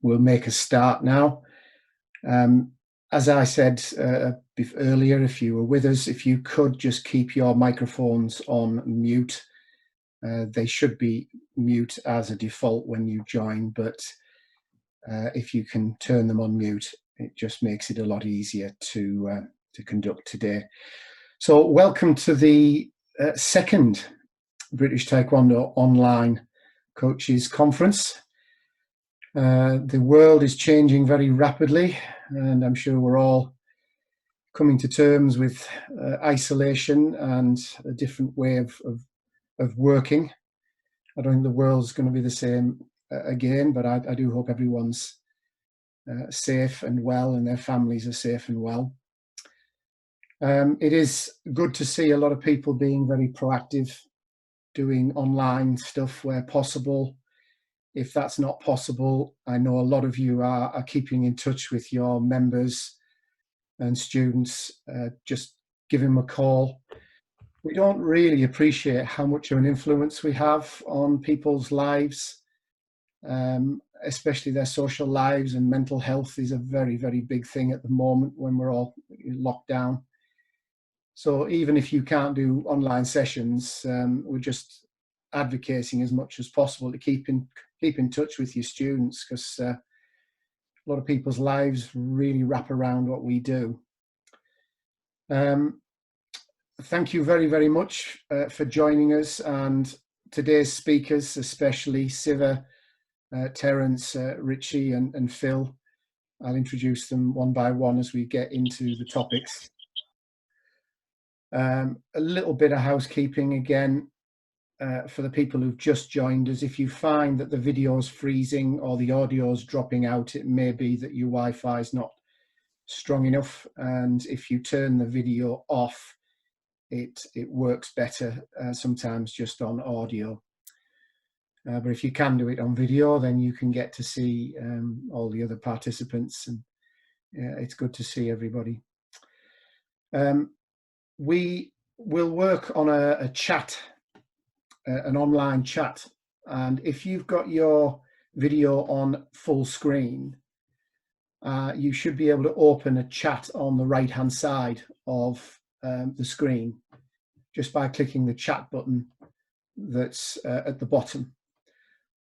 we'll make a start now. As I said earlier, if you were with us, if you could just keep your microphones on mute. They should be mute as a default when you join, but if you can turn them on mute, it just makes it a lot easier to conduct today. So welcome to the second British Taekwondo Online Coaches Conference. The world is changing very rapidly, and I'm sure we're all coming to terms with isolation and a different way of working. I don't think the world's going to be the same again, but I do hope everyone's safe and well, and their families are safe and well. It is good to see a lot of people being very proactive, doing online stuff where possible. If that's not possible, I know a lot of you are keeping in touch with your members and students. Just give them a call. We don't really appreciate how much of an influence we have on people's lives, especially their social lives, and mental health is a very, very big thing at the moment when we're all locked down. So even if you can't do online sessions, we're just advocating as much as possible to keep in touch with your students, because a lot of people's lives really wrap around what we do. Thank you very, very much for joining us, and today's speakers, especially Siva, Terence, Richie and Phill. I'll introduce them one by one as we get into the topics. A little bit of housekeeping again for the people who've just joined us. If you find that the video is freezing or the audio is dropping out, it may be that your Wi-Fi is not strong enough, and if you turn the video off, it works better sometimes just on audio. But if you can do it on video, then you can get to see all the other participants, and it's good to see everybody. We will work on a chat, an online chat, and if you've got your video on full screen, you should be able to open a chat on the right hand side of the screen just by clicking the chat button that's at the bottom,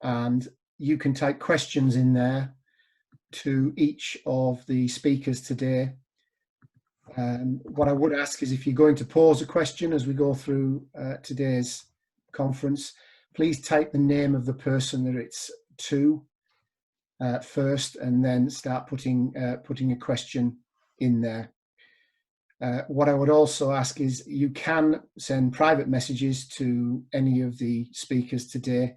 and you can type questions in there to each of the speakers today. What I would ask is, if you're going to pose a question as we go through today's conference, please type the name of the person that it's to first, and then start putting a question in there. What I would also ask is, you can send private messages to any of the speakers today.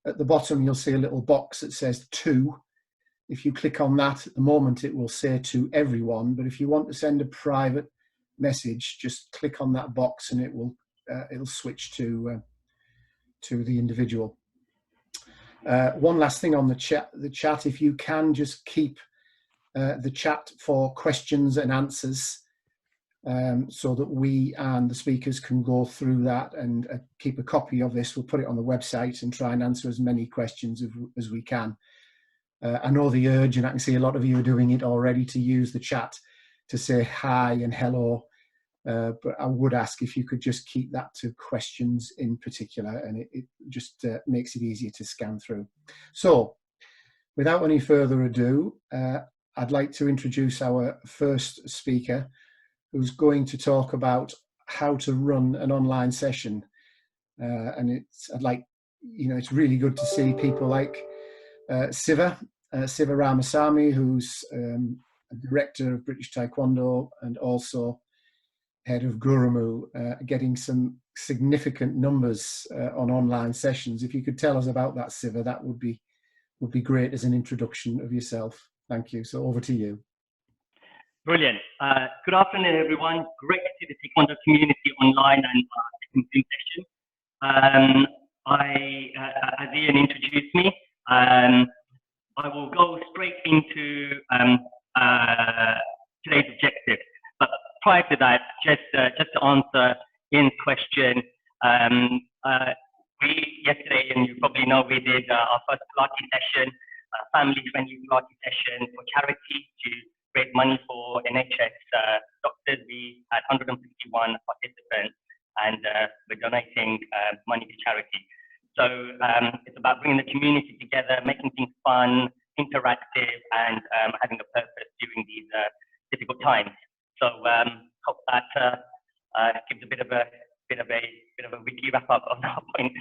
At the bottom you'll see a little box that says to. If you click on that, at the moment it will say to everyone, but if you want to send a private message, just click on that box and it will it'll switch to the individual. One last thing on the chat, if you can just keep the chat for questions and answers, so that we and the speakers can go through that and keep a copy of this. We'll put it on the website and try and answer as many questions as we can. I know the urge, and I can see a lot of you are doing it already, to use the chat to say hi and hello, but I would ask if you could just keep that to questions in particular, and it just makes it easier to scan through. So without any further ado, I'd like to introduce our first speaker, who's going to talk about how to run an online session. And it's really good to see people like Siva Ramasamy, who's a director of British Taekwondo and also head of Gurumu, getting some significant numbers on online sessions. If you could tell us about that, Siva, that would be great as an introduction of yourself. Thank you. So over to you. Brilliant. Good afternoon, everyone. Great to see the Taekwondo community online and second Zoom session. As Ian introduced me, I will go straight into today's objectives. But prior to that, just to answer Ian's question, we yesterday, and you probably know, we did our first Pilates session family-friendly Pilates session for charity to raise money for NHS doctors. We had 151 participants, and we're donating money to charity. So it's about bringing the community together, making things fun, interactive, and having a purpose during these difficult times. So hope that gives a bit of a weekly wrap up of that point.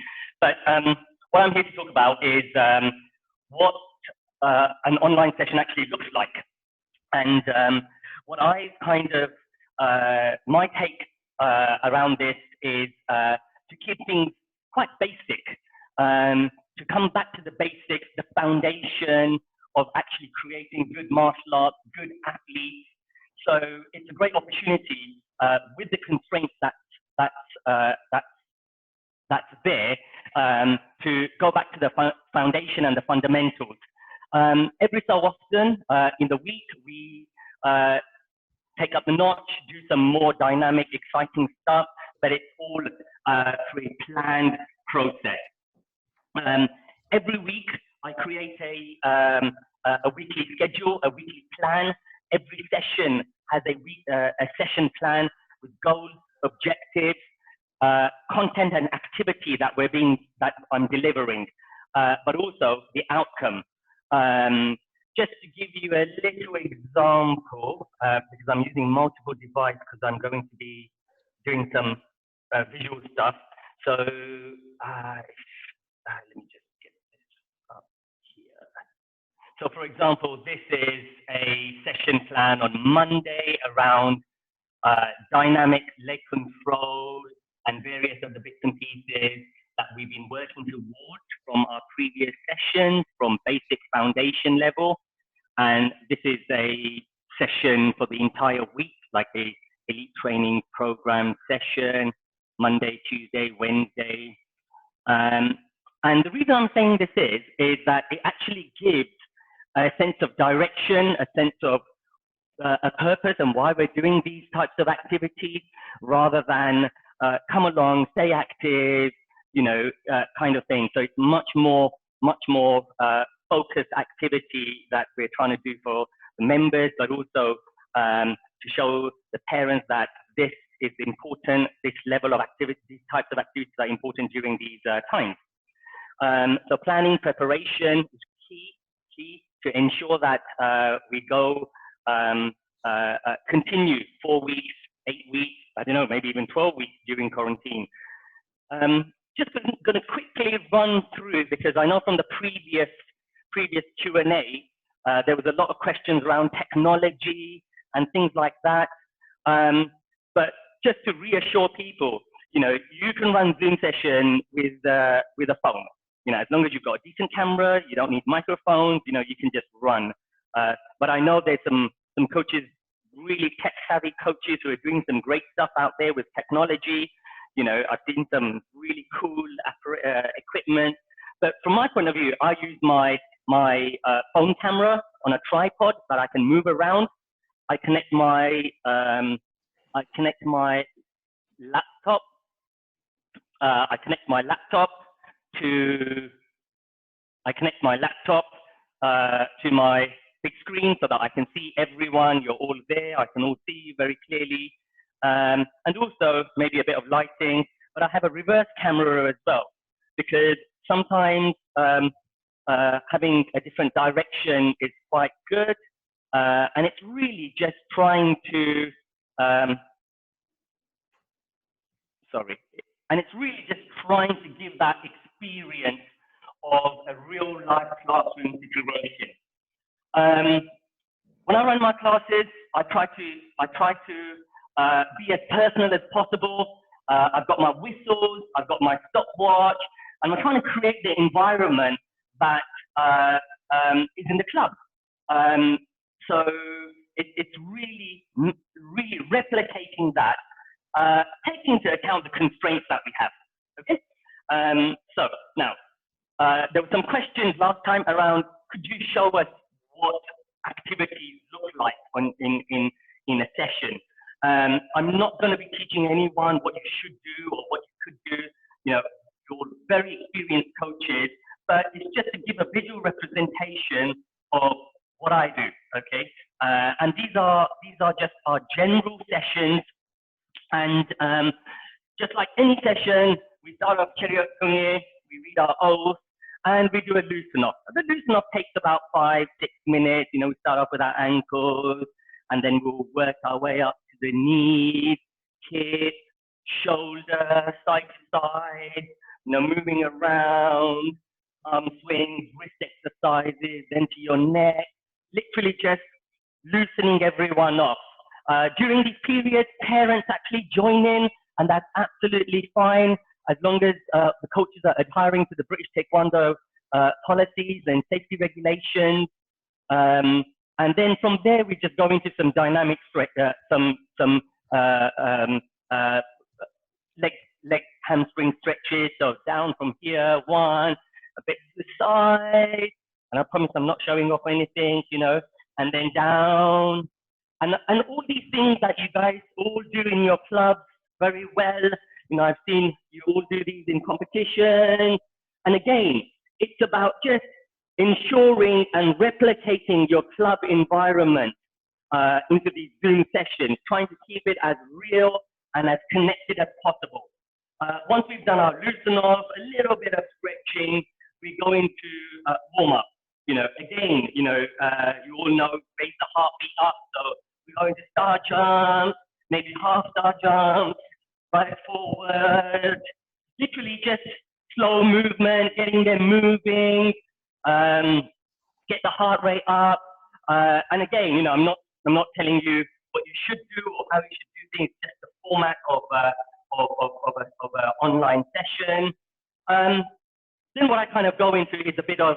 But what I'm here to talk about is what an online session actually looks like, and what I kind of my take around this is to keep things quite basic, to come back to the basics, the foundation of actually creating good martial arts, good athletes. So it's a great opportunity with the constraints that's there to go back to the foundation and the fundamentals. Every so often in the week, we take up the notch, do some more dynamic, exciting stuff, but it's all through a planned process. Every week, I create a weekly schedule, a weekly plan. Every session has a session plan with goals, objectives, content and activity that I'm delivering, but also the outcome. Just to give you a little example, because I'm using multiple devices because I'm going to be doing some visual stuff. So let me just get this up here. So for example, this is a session plan on Monday around dynamic leg control and various other bits and pieces that we've been working towards from our previous sessions, from basic foundation level. And this is a session for the entire week, like a elite training program session, Monday, Tuesday, Wednesday. And the reason I'm saying this is that it actually gives a sense of direction, a sense of a purpose and why we're doing these types of activities, rather than come along, stay active, kind of thing. So it's much more focused activity that we're trying to do for the members, but also to show the parents that this is important, this level of activity, these types of activities are important during these times. So planning, preparation is key to ensure that we go continue 4 weeks, 8 weeks, I don't know, maybe even 12 weeks during quarantine. Just going to quickly run through, because I know from the previous Q&A, there was a lot of questions around technology and things like that. But just to reassure people, you can run Zoom session with a phone. As long as you've got a decent camera, you don't need microphones, you can just run. But I know there's some coaches, really tech-savvy coaches, who are doing some great stuff out there with technology. I've seen some really cool equipment. But from my point of view, I use my phone camera on a tripod that I can move around. I connect my laptop. To my big screen so that I can see everyone. You're all there. I can all see you very clearly. And also maybe a bit of lighting, but I have a reverse camera as well, because sometimes having a different direction is quite good. And it's really just trying to, give that experience of a real life classroom situation. When I run my classes, I try to be as personal as possible. I've got my whistles, I've got my stopwatch, and I'm trying to create the environment that is in the club. So it's really replicating that, taking into account the constraints that we have. Okay. So now there were some questions last time around, could you show us what activities look like in a session? I'm not going to be teaching anyone what you should do or what you could do. You're very experienced coaches, but it's just to give a visual representation of what I do, okay? And these are just our general sessions, and just like any session, we start off chariot, we read our oath, and we do a loosen off. The loosen off takes about 5-6 minutes. You know, we start off with our ankles, and then we'll work our way up to the knees, hips, shoulder, side to side, you know, moving around, arm swings, wrist exercises, then to your neck, literally just loosening everyone off. During these periods, parents actually join in, and that's absolutely fine, as long as the coaches are adhering to the British Taekwondo policies and safety regulations. And then from there, we just go into some dynamic leg hamstring stretches. So down from here, one, a bit to the side, and I promise I'm not showing off anything, you know, and then down, and all these things that you guys all do in your clubs very well. You know, I've seen you all do these in competition. And again, it's about just ensuring and replicating your club environment into these Zoom sessions, trying to keep it as real and as connected as possible. Once we've done our loosen off, a little bit of stretching, we go into warm up. You know, again, you know, you all know, raise the heartbeat up. So we go into star jumps, maybe half star jumps, right forward, literally just slow movement, getting them moving, get the heart rate up. And again, you know, I'm not telling you what you should do or how you should do things, just the format of an online session. Then what I kind of go into is a bit of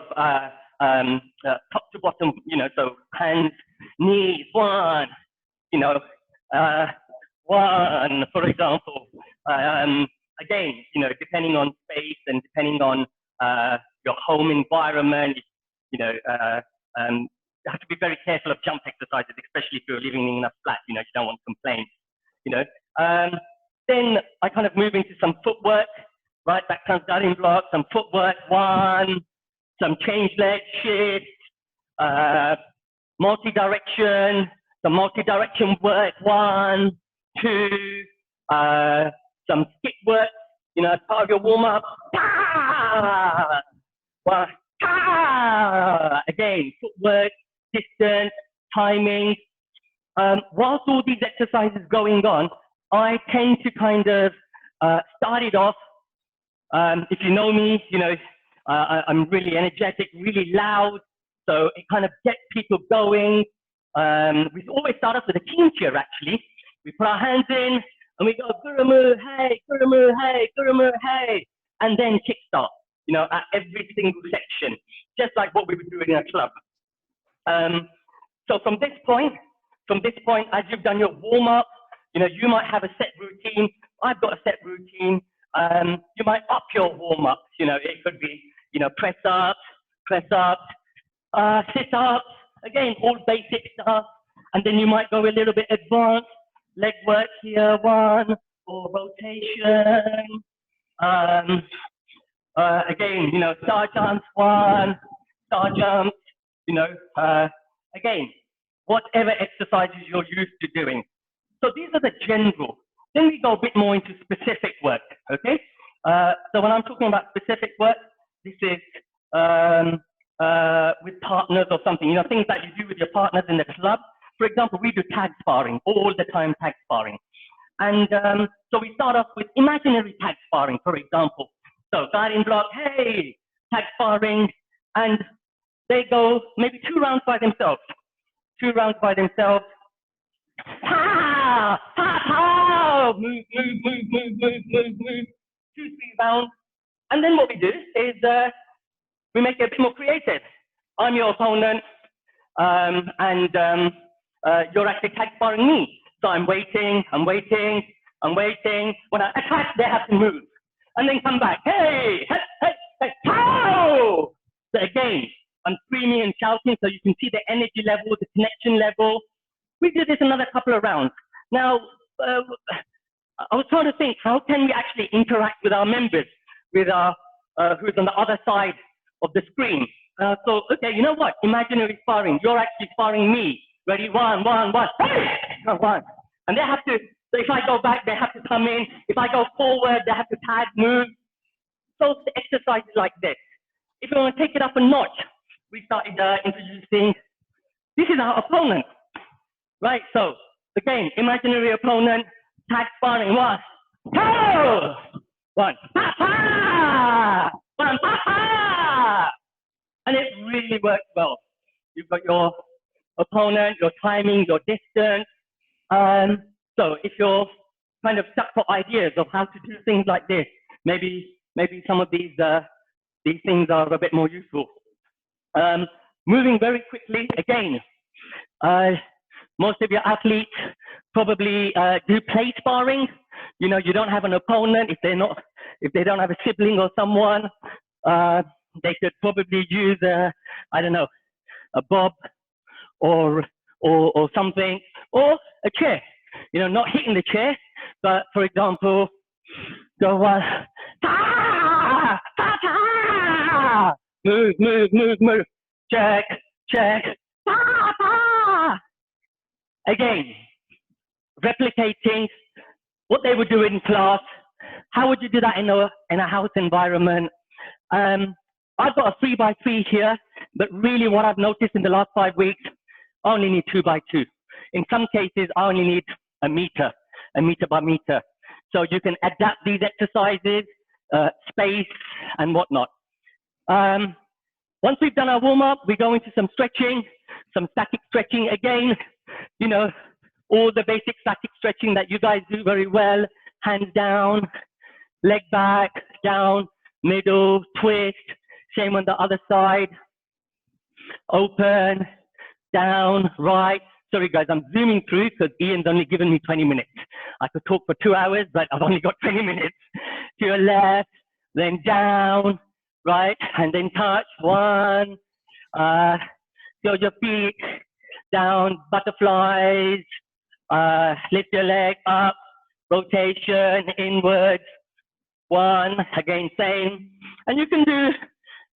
top to bottom, you know, so hands, knees, one, you know, one, for example. Again, you know, depending on space and depending on your home environment, you know, you have to be very careful of jump exercises, especially if you're living in a flat, you know, you don't want to complain, you know. Then I kind of move into some footwork, right? Back comes starting block, some footwork, one, some change leg shift, multi-direction, some multi-direction work, one, two, some skip work, you know, as part of your warm-up. Again, footwork, distance, timing. Whilst all these exercises going on, I tend to kind of start it off. If you know me, you know, I'm really energetic, really loud, so it kind of gets people going. We always start off with a team cheer, actually. We put our hands in and we go, Gurumu, hey, Gurumu, hey, Gurumu, hey, and then kickstart, you know, at every single section, just like what we would do in a club. So from this point, as you've done your warm-up, you know, you might have a set routine. I've got a set routine. You might up your warm-up. You know, it could be, you know, press ups, sit-ups, again, all basic stuff. And then you might go a little bit advanced, leg work here, one, or rotation. Again, you know, star jumps, one, star jumps, you know, again, whatever exercises you're used to doing. So these are the general. Then we go a bit more into specific work, okay? So when I'm talking about specific work, this is with partners or something, you know, things that you do with your partners in the club. For example, we do tag sparring, all the time tag sparring. And so we start off with imaginary tag sparring, for example. So guiding block, hey, tag sparring, and they go maybe 2 rounds by themselves. 2 rounds by themselves. Ha! Ha! Ha! Move. 2-3 rounds. And then what we do is we make it a bit more creative. I'm your opponent, and you're actually tag sparring me. So I'm waiting. When I attack, they have to move. And then come back. Hey, pow! So again, I'm screaming and shouting so you can see the energy level, the connection level. We did this another couple of rounds. Now, I was trying to think, how can we actually interact with our members, with our, who's on the other side of the screen. So, okay, you know what? Imaginary sparring. You're actually sparring me. Ready? One. One. And they have to, so if I go back, they have to come in. If I go forward, they have to tag, move. So the exercise is like this. If you want to take it up a notch, we started introducing, this is our opponent, right? So again, imaginary opponent, tag sparring. One, two, one, ha-ha! One, ha-ha! And it really works well. You've got your opponent, your timing, your distance. So if you're kind of stuck for ideas of how to do things like this, maybe some of these things are a bit more useful. Moving very quickly, again, most of your athletes probably do play sparring. You know, you don't have an opponent. If they don't have a sibling or someone, they could probably use I don't know, a bob or something, or a chair. You know, not hitting the chair, but for example, go ta, ta, ta. Move, check, ta, ta. Again, replicating what they would do in class. How would you do that in a house environment? I've got a 3x3 here, but really what I've noticed in the last 5 weeks, I only need 2x2. In some cases, I only need a meter by meter. So you can adapt these exercises, space and whatnot. Once we've done our warm-up, we go into some stretching, some static stretching again. You know, all the basic static stretching that you guys do very well. Hands down, leg back, down, middle, twist. Same on the other side. Open, down, right. Sorry guys, I'm zooming through because Ian's only given me 20 minutes. I could talk for 2 hours, but I've only got 20 minutes. To your left, then down, right, and then touch. One. Go your feet down, butterflies. Lift your leg up, rotation, inwards. One, again, same. And you can do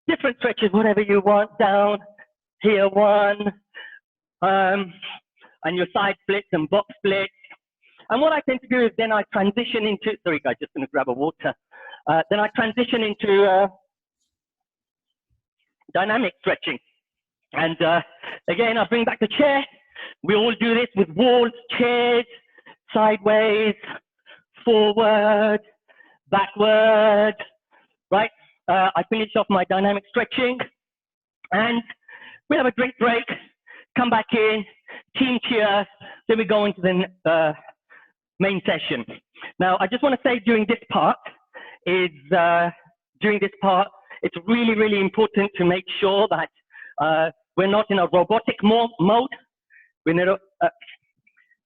different stretches, whatever you want, down, here, one. And your side splits and box splits. And what I tend to do is then I transition into, sorry guys, just gonna grab a water. Then I transition into dynamic stretching. And again, I bring back the chair. We all do this with walls, chairs, sideways, forward, backward, right? I finish off my dynamic stretching and we have a drink break, come back in, team cheer, then we go into the main session. Now, I just want to say during this part, it's really, really important to make sure that we're not in a robotic mode.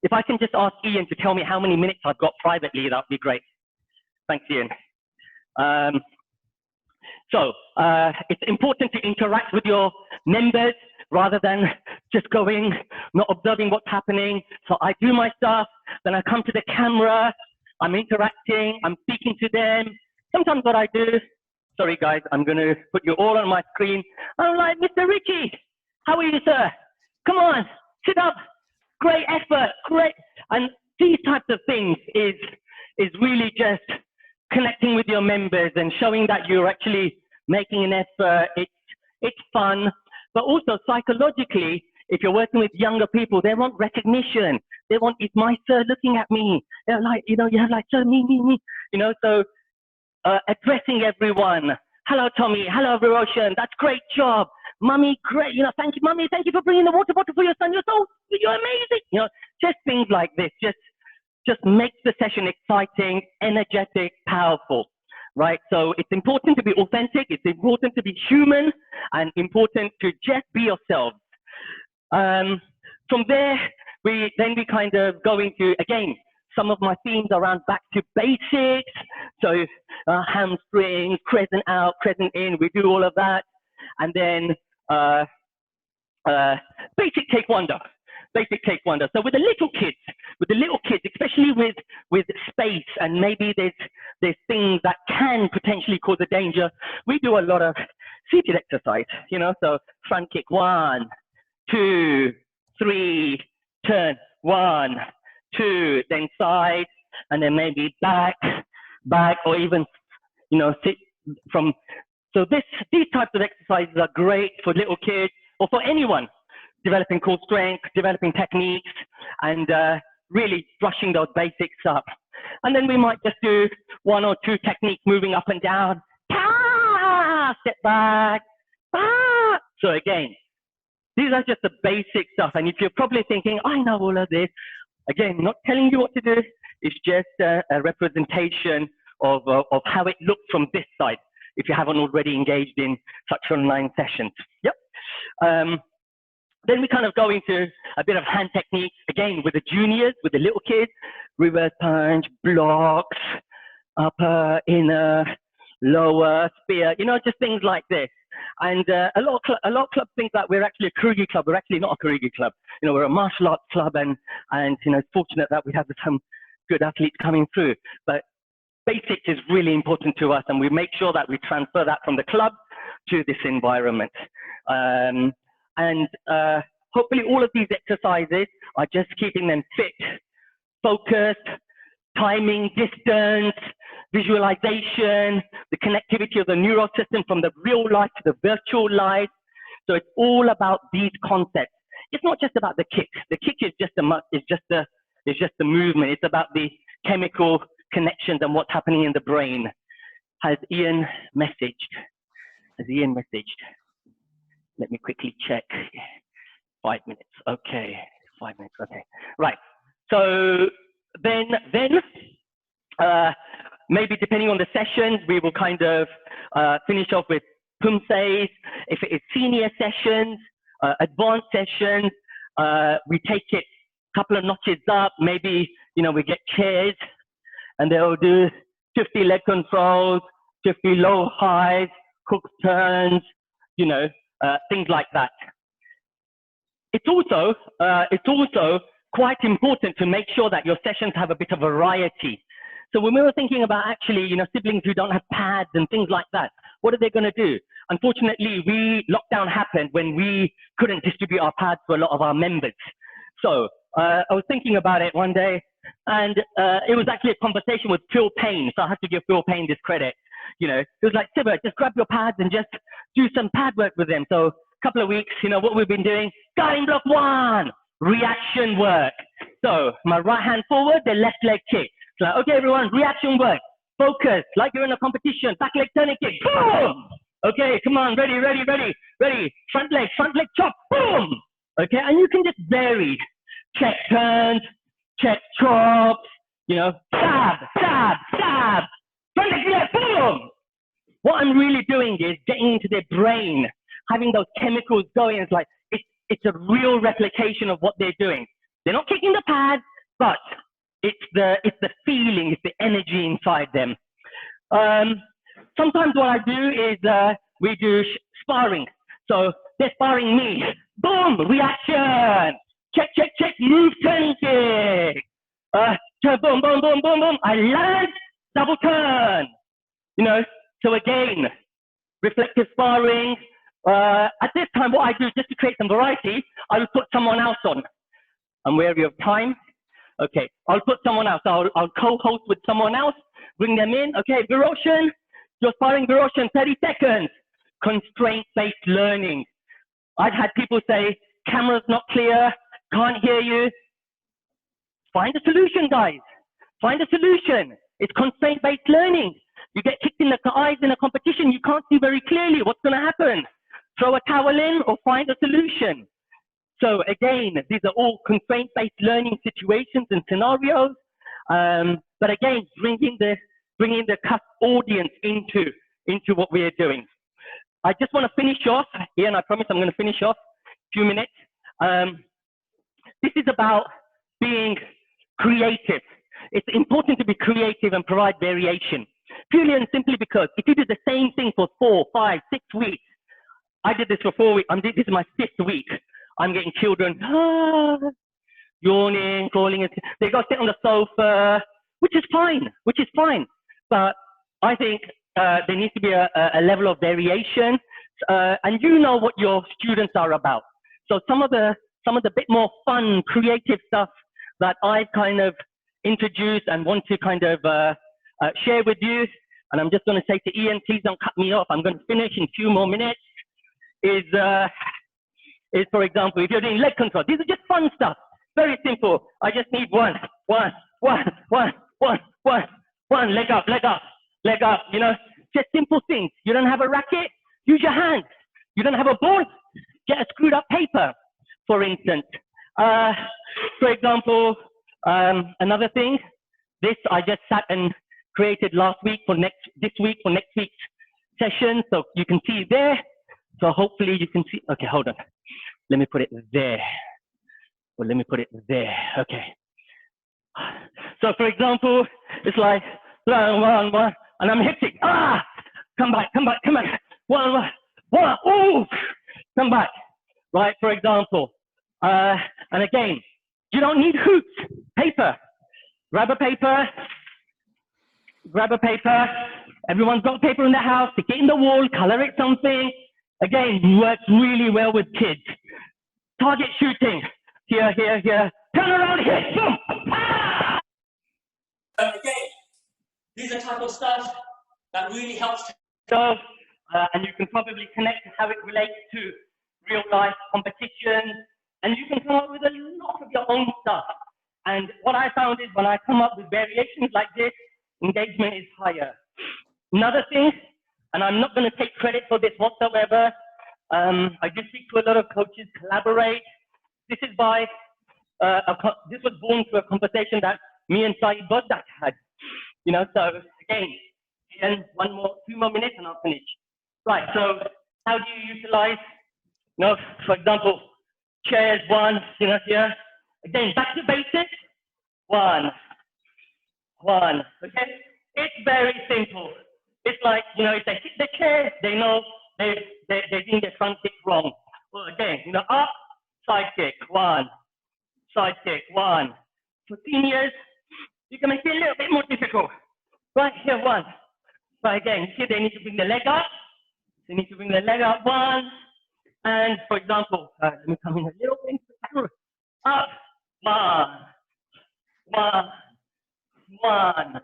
If I can just ask Ian to tell me how many minutes I've got privately, that'd be great. Thanks, Ian. So it's important to interact with your members rather than just going, not observing what's happening. So I do my stuff, then I come to the camera, I'm interacting, I'm speaking to them. Sometimes what I do, sorry guys, I'm gonna put you all on my screen. I'm like, Mr. Richie, how are you, sir? Come on, sit up, great effort, great. And these types of things is really just connecting with your members and showing that you're actually making an effort. It's fun, but also psychologically, if you're working with younger people, they want recognition. They want, is my sir looking at me? They're like, you know, you have like, sir, me, you know, so addressing everyone. Hello, Tommy. Hello, Viroshan. That's great job. Mummy, great. You know, thank you, Mummy. Thank you for bringing the water bottle for your son. You're amazing. You know, just things like this. Just makes the session exciting, energetic, powerful, right? So it's important to be authentic. It's important to be human and important to just be yourself. From there, we kind of go into, again, some of my themes around back to basics. So hamstrings, crescent out, crescent in, we do all of that. And then basic Taekwondo. Basic Taekwondo. So with the little kids, especially with space, and maybe there's things that can potentially cause a danger, we do a lot of seated exercise, you know, so front kick, 1, 2, 3, turn, 1, 2, then side, and then maybe back, or even, you know, sit from. So these types of exercises are great for little kids or for anyone developing core strength, developing techniques, and really brushing those basics up. And then we might just do 1 or 2 techniques moving up and down. Step back. So again, these are just the basic stuff. And if you're probably thinking, I know all of this, again, not telling you what to do. It's just a representation of how it looks from this side, if you haven't already engaged in such online sessions. Yep. Then we kind of go into a bit of hand techniques, again, with the juniors, with the little kids, reverse punch, blocks, upper, inner, lower, spear, you know, just things like this. And a lot of clubs think that we're actually a Karigi club. We're actually not a Karigi club. You know, we're a martial arts club, and you know, it's fortunate that we have some good athletes coming through. But basics is really important to us, and we make sure that we transfer that from the club to this environment. Hopefully all of these exercises are just keeping them fit, focused, timing, distance, visualization, the connectivity of the neural system from the real life to the virtual life. So it's all about these concepts. It's not just about the kick. The kick is just the movement. It's about the chemical connections and what's happening in the brain. Has Ian messaged? Let me quickly check. 5 minutes. Okay. 5 minutes. Okay. Right. So then maybe depending on the sessions, we will kind of finish off with pumseis. If it is senior sessions, advanced sessions, we take it a couple of notches up. Maybe, you know, we get chairs and they'll do 50 leg controls, 50 low highs, cook turns, you know, things like that. It's also quite important to make sure that your sessions have a bit of variety. So when we were thinking about actually, you know, siblings who don't have pads and things like that, what are they going to do? Unfortunately, lockdown happened when we couldn't distribute our pads to a lot of our members. So I was thinking about it one day, and it was actually a conversation with Payne. So I have to give Payne this credit. You know, it was like, Siva, just grab your pads and just do some pad work with them. So a couple of weeks, you know, what we've been doing, guarding block 1, reaction work. So my right hand forward, the left leg kick. So like, okay, everyone, reaction work. Focus, like you're in a competition. Back leg turning kick. Boom! Okay, come on, ready. Front leg chop. Boom! Okay, and you can just vary. Check turns, check chops, you know, stab. Front leg left, boom! What I'm really doing is getting into their brain, having those chemicals going. It's like, it's a real replication of what they're doing. They're not kicking the pad, but it's the feeling, it's the energy inside them. Sometimes what I do is we do sparring. So they're sparring me. Boom, reaction. Check, move, turning kick. Turn, boom. I land, double turn. You know, so again, reflective sparring. At this time, what I do just to create some variety, I will put someone else on. I'm wary of time. Okay, I'll put someone else. I'll co-host with someone else, bring them in. Okay, Viroshan, you're sparring Viroshan, 30 seconds. Constraint-based learning. I've had people say, camera's not clear, can't hear you. Find a solution, guys. Find a solution. It's constraint-based learning. You get kicked in the eyes in a competition, you can't see very clearly what's going to happen. Throw a towel in or find a solution. So again, these are all constraint-based learning situations and scenarios. But again, bringing the audience into what we are doing. I just want to finish off, Ian, I promise I'm going to finish off a few minutes. This is about being creative. It's important to be creative and provide variation. Purely and simply because if you do the same thing for 4, 5, 6 weeks, I did this for 4 weeks, this is my 5th week. I'm getting children yawning, crawling, they go sit on the sofa, which is fine. But I think there needs to be a level of variation and you know what your students are about. So some of the bit more fun, creative stuff that I kind of introduced and want to kind of share with you, and I'm just going to say to Ian, please don't cut me off. I'm going to finish in a few more minutes. Is for example, if you're doing leg control, these are just fun stuff. Very simple. I just need one, leg up, leg up, leg up. You know, just simple things. You don't have a racket, use your hands. You don't have a ball, get a screwed up paper, for instance. For example, another thing, this I just sat and created last week for this week for next week's session. So you can see there. So hopefully you can see, okay, hold on. Let me put it there. Or let me put it there, okay. So for example, it's like, one, and I'm hitting, come back, one, ooh, come back, right, for example. And again, you don't need hoops, paper. Grab a paper. Everyone's got paper in the house, stick it in the wall, color it something. Again, works really well with kids. Target shooting, here, turn around, hit, boom, again, these are type of stuff that really helps. So, and you can probably connect how it relates to real life competitions, and you can come up with a lot of your own stuff. And what I found is when I come up with variations like this, engagement is higher. Another thing, and I'm not going to take credit for this whatsoever, I do speak to a lot of coaches, collaborate. This is by, this was born through a conversation that me and Saeed Bogdak had. You know, so again, two more minutes and I'll finish. Right, so how do you utilize, you know, for example, chairs, one, you know, here. Again, back to basics, one, okay? It's very simple. It's like, you know, if they hit the chair, they know they're doing their front kick wrong. Well, again, you know, up, side kick, one. For seniors, you can make it a little bit more difficult. Right here, one. Right, again, here they need to bring the leg up. One. And for example, let me come in a little bit into the camera. Up, one.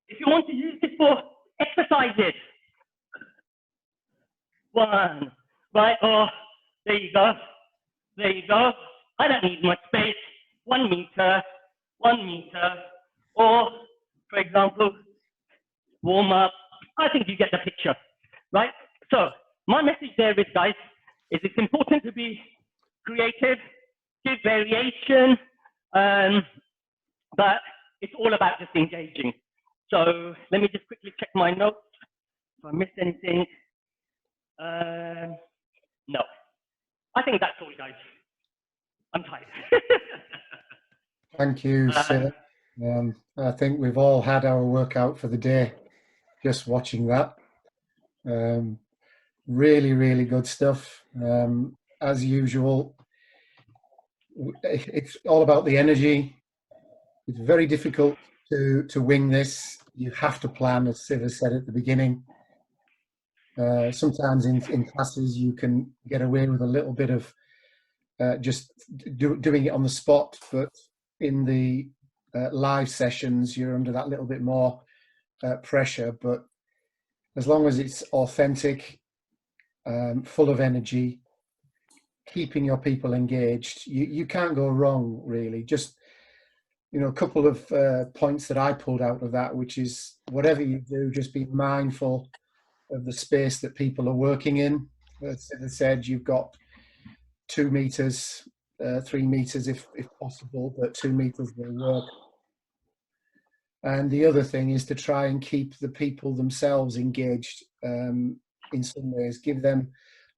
If you want to use this for exercises, one, right? Or there you go. I don't need much space. 1 meter. Or, for example, warm up. I think you get the picture, right? So my message there is, guys, is it's important to be creative, give variation, but it's all about just engaging. So let me just quickly check my notes if I missed anything. No, I think that's all, guys. I'm tired. Thank you, Siva. I think we've all had our workout for the day just watching that. Really, really good stuff. As usual, it's all about the energy. It's very difficult to wing this. You have to plan, as Siva said at the beginning. Sometimes in classes you can get away with a little bit of just doing it on the spot, but in the live sessions you're under that little bit more pressure. But as long as it's authentic, full of energy, keeping your people engaged, you can't go wrong, really. Just, you know, a couple of points that I pulled out of that, which is whatever you do, just be mindful of the space that people are working in. As I said, you've got 2 meters, 3 meters if possible, but 2 meters will work. And the other thing is to try and keep the people themselves engaged in some ways. Give them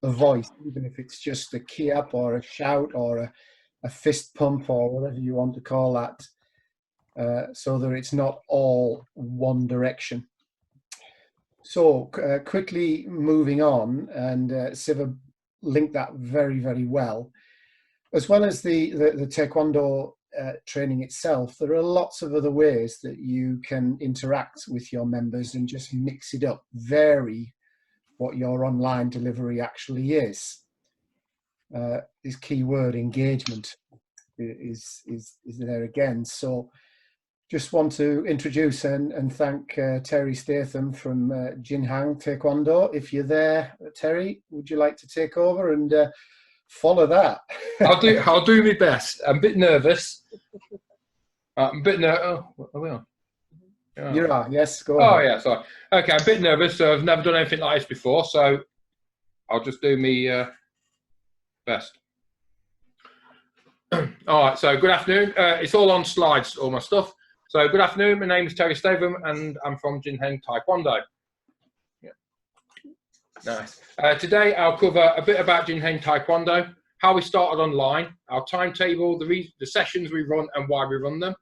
a voice, even if it's just a key up or a shout or a fist pump or whatever you want to call that, so that it's not all one direction. So quickly moving on, and Siva linked that very, very well. As well as the Taekwondo training itself, there are lots of other ways that you can interact with your members and just mix it up, vary what your online delivery actually is. This key word, engagement, is there again. So just want to introduce and thank Terry Statham from Jinhaeng Taekwondo. If you're there, Terry, would you like to take over and follow that? I'll do my best. I'm a bit nervous. I'm a bit nervous. Oh, are we on? Oh. You are, yes, go ahead. Oh, yeah, sorry. Okay, I'm a bit nervous, so I've never done anything like this before, so I'll just do me best. All right, so good afternoon. It's all on slides, all my stuff. So good afternoon, my name is Terry Statham, and I'm from Jinhaeng Taekwondo. Yeah. Nice. Today I'll cover a bit about Jinhaeng Taekwondo, how we started online, our timetable, the sessions we run and why we run them,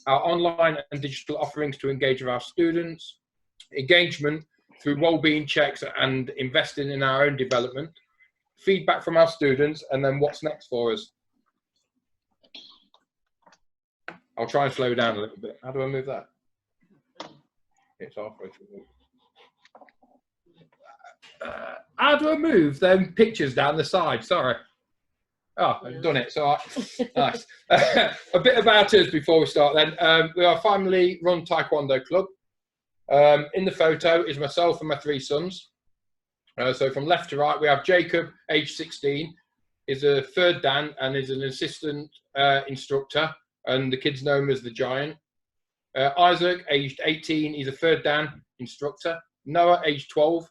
our online and digital offerings to engage with our students, engagement through well-being checks and investing in our own development, feedback from our students, and then what's next for us. I'll try and slow down a little bit. How do I move that? It's halfway through. How do I move them pictures down the side? Sorry. Oh, I've done it. So nice. A bit about us before we start then. We are a family-run Taekwondo club. In the photo is myself and my 3 sons. So from left to right, we have Jacob, age 16, is a 3rd Dan and is an assistant instructor, and the kids know him as the Giant. Isaac, aged 18, he's a 3rd Dan instructor. Noah, age 12,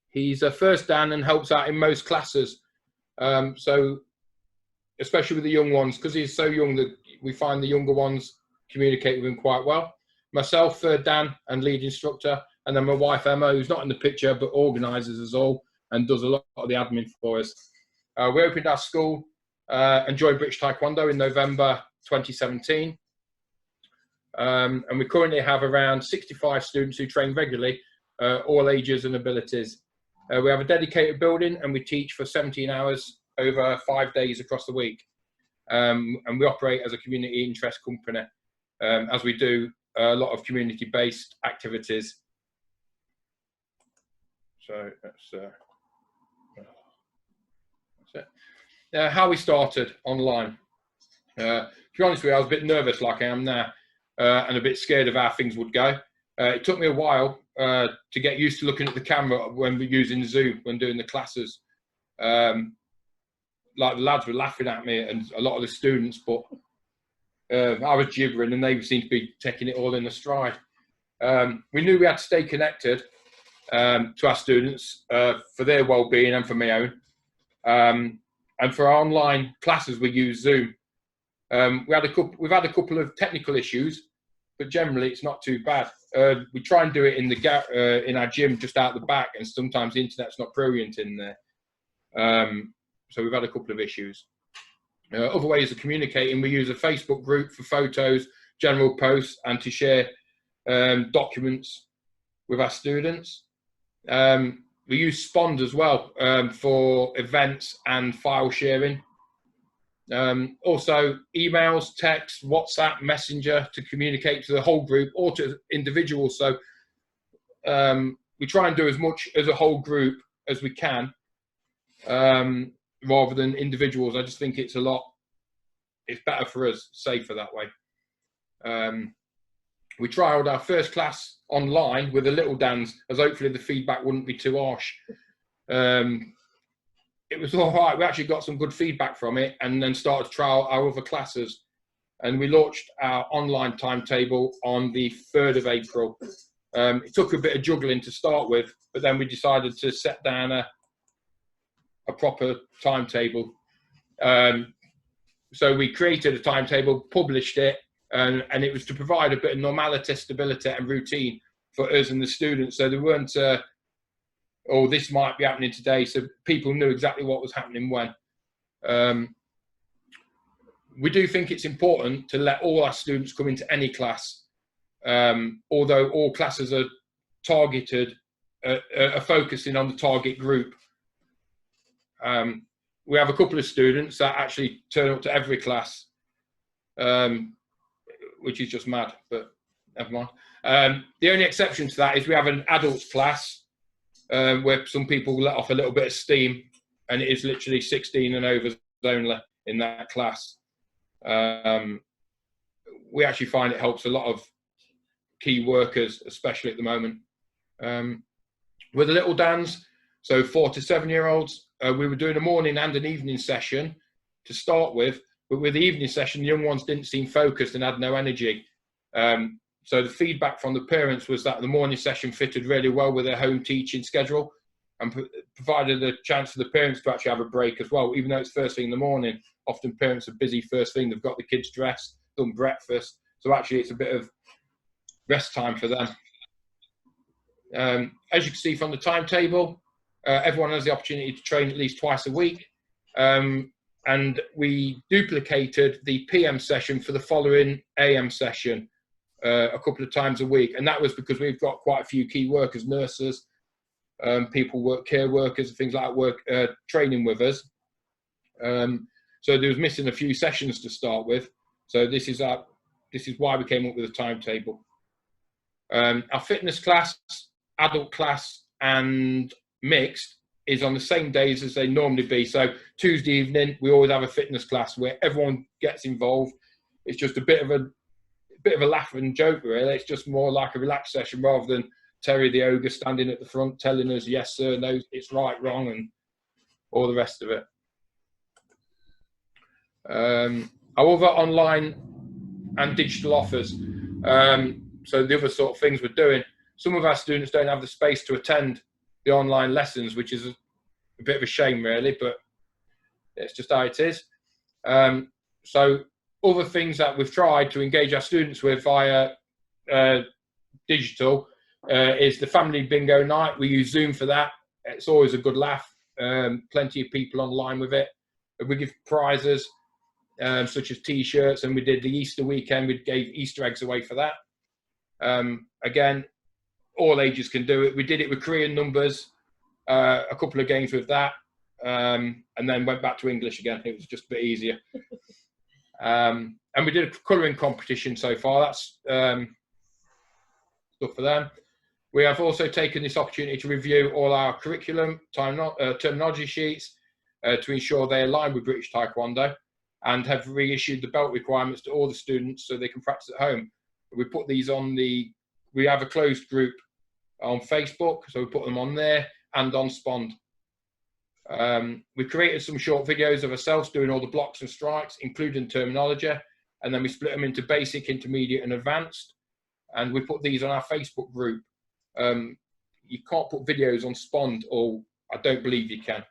he's a 1st Dan and helps out in most classes. So especially with the young ones, because he's so young that we find the younger ones communicate with him quite well. Myself, 3rd Dan and lead instructor, and then my wife Emma, who's not in the picture but organises us all and does a lot of the admin for us. We opened our school and joined British Taekwondo in November 2017. And we currently have around 65 students who train regularly, all ages and abilities. We have a dedicated building and we teach for 17 hours over 5 days across the week. And we operate as a community interest company, as we do a lot of community-based activities. So that's it. How we started online. To be honest with you, I was a bit nervous like I am now, and a bit scared of how things would go. It took me a while to get used to looking at the camera when we're using Zoom, when doing the classes. Like the lads were laughing at me and a lot of the students, but I was gibbering and they seemed to be taking it all in a stride. We knew we had to stay connected to our students for their well-being and for my own. And for our online classes, we use Zoom. We've had a couple of technical issues, but generally it's not too bad. We try and do it in our gym just out the back, and sometimes the internet's not brilliant in there. So we've had a couple of issues. Other ways of communicating, we use a Facebook group for photos, general posts, and to share documents with our students. We use Spond as well for events and file sharing. Also emails, text, WhatsApp, Messenger to communicate to the whole group or to individuals. So we try and do as much as a whole group as we can, rather than individuals. I just think it's better for us, safer that way. We trialled our first class online with the little Dans, as hopefully the feedback wouldn't be too harsh. It was all right. We actually got some good feedback from it, and then started to trial our other classes. And we launched our online timetable on the 3rd of April. It took a bit of juggling to start with, but then we decided to set down a proper timetable. So we created a timetable, published it, and it was to provide a bit of normality, stability and routine for us and the students. So there weren't, oh, this might be happening today. So people knew exactly what was happening when. We do think it's important to let all our students come into any class, although all classes are targeted, are focusing on the target group. We have a couple of students that actually turn up to every class, which is just mad, but never mind. The only exception to that is we have an adults class where some people let off a little bit of steam, and it is literally 16 and overs only in that class. We actually find it helps a lot of key workers, especially at the moment. With the little Dans, so 4 to 7 year olds, we were doing a morning and an evening session to start with, but with the evening session, the young ones didn't seem focused and had no energy. So the feedback from the parents was that the morning session fitted really well with their home teaching schedule and provided a chance for the parents to actually have a break as well. Even though it's first thing in the morning, often parents are busy first thing, they've got the kids dressed, done breakfast. So actually it's a bit of rest time for them. As you can see from the timetable, everyone has the opportunity to train at least twice a week. And we duplicated the PM session for the following AM session a couple of times a week. And that was because we've got quite a few key workers, nurses, people work, care workers and things like that work training with us. So there was missing a few sessions to start with. So this is why we came up with a timetable. Our fitness class, adult class and mixed is on the same days as they normally be. So Tuesday evening, we always have a fitness class where everyone gets involved. It's just a bit of a laugh and joke, really. It's just more like a relaxed session rather than Terry the ogre standing at the front telling us yes sir, no, it's right, wrong, and all the rest of it. However, online and digital offers. So the other sort of things we're doing, some of our students don't have the space to attend the online lessons, which is a bit of a shame really, but it's just how it is. So other things that we've tried to engage our students with via digital is the family bingo night. We use Zoom for that. It's always a good laugh. Plenty of people online with it. We give prizes such as t-shirts, and we did the Easter weekend. We gave Easter eggs away for that. Again, all ages can do it. We did it with Korean numbers, a couple of games with that, and then went back to English again. It was just a bit easier. And we did a colouring competition so far. That's stuff for them. We have also taken this opportunity to review all our curriculum, terminology sheets to ensure they align with British Taekwondo, and have reissued the belt requirements to all the students so they can practice at home. We put these on we have a closed group on Facebook, so we put them on there and on Spond. We created some short videos of ourselves doing all the blocks and strikes, including terminology, and then we split them into basic, intermediate and advanced, and we put these on our Facebook group. You can't put videos on Spond, or I don't believe you can.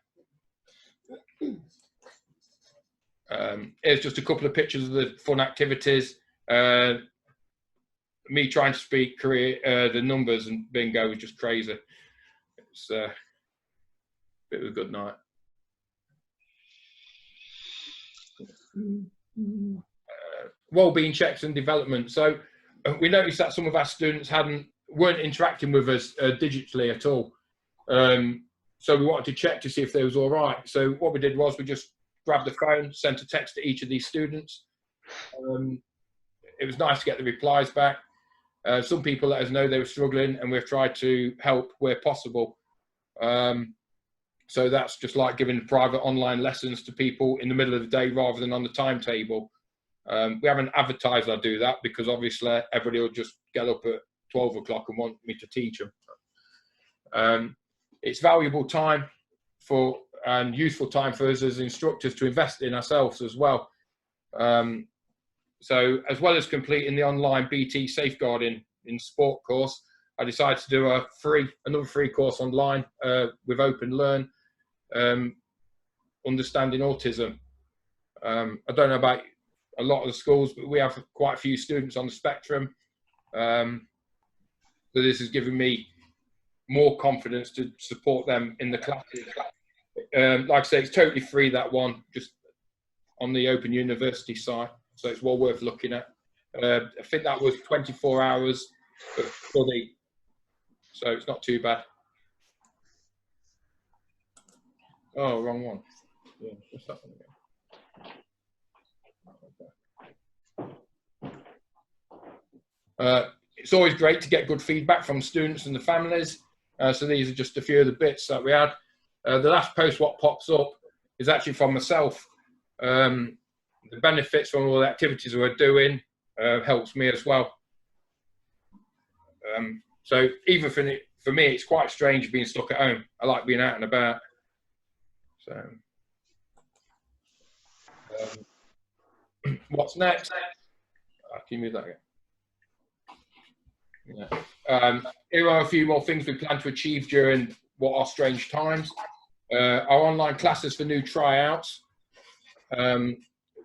Here's just a couple of pictures of the fun activities. Me trying to speak the numbers and bingo was just crazy. It's a bit of a good night. Wellbeing checks and development. So we noticed that some of our students weren't interacting with us digitally at all. So we wanted to check to see if they was all right. So what we did was we just grabbed the phone, sent a text to each of these students. It was nice to get the replies back. Some people let us know they were struggling, and we've tried to help where possible. So that's just like giving private online lessons to people in the middle of the day rather than on the timetable. We haven't advertised I do that because obviously everybody will just get up at 12 o'clock and want me to teach them. It's valuable time and useful time for us as instructors to invest in ourselves as well. So as well as completing the online BT safeguarding in sport course, I decided to do another free course online with Open Learn, understanding autism. I don't know about a lot of the schools, but we have quite a few students on the spectrum. So this has given me more confidence to support them in the classes. Like I say, it's totally free, that one, just on the Open University site. So it's well worth looking at. I think that was 24 hours of study. So it's not too bad. Oh, wrong one. Yeah, what's that one again? It's always great to get good feedback from students and the families. So these are just a few of the bits that we had. The last post what pops up is actually from myself. The benefits from all the activities we're doing helps me as well. So even for me, it's quite strange being stuck at home. I like being out and about. So what's next? Can you move that again? Yeah. Here are a few more things we plan to achieve during what are strange times. Our online classes for new tryouts. We're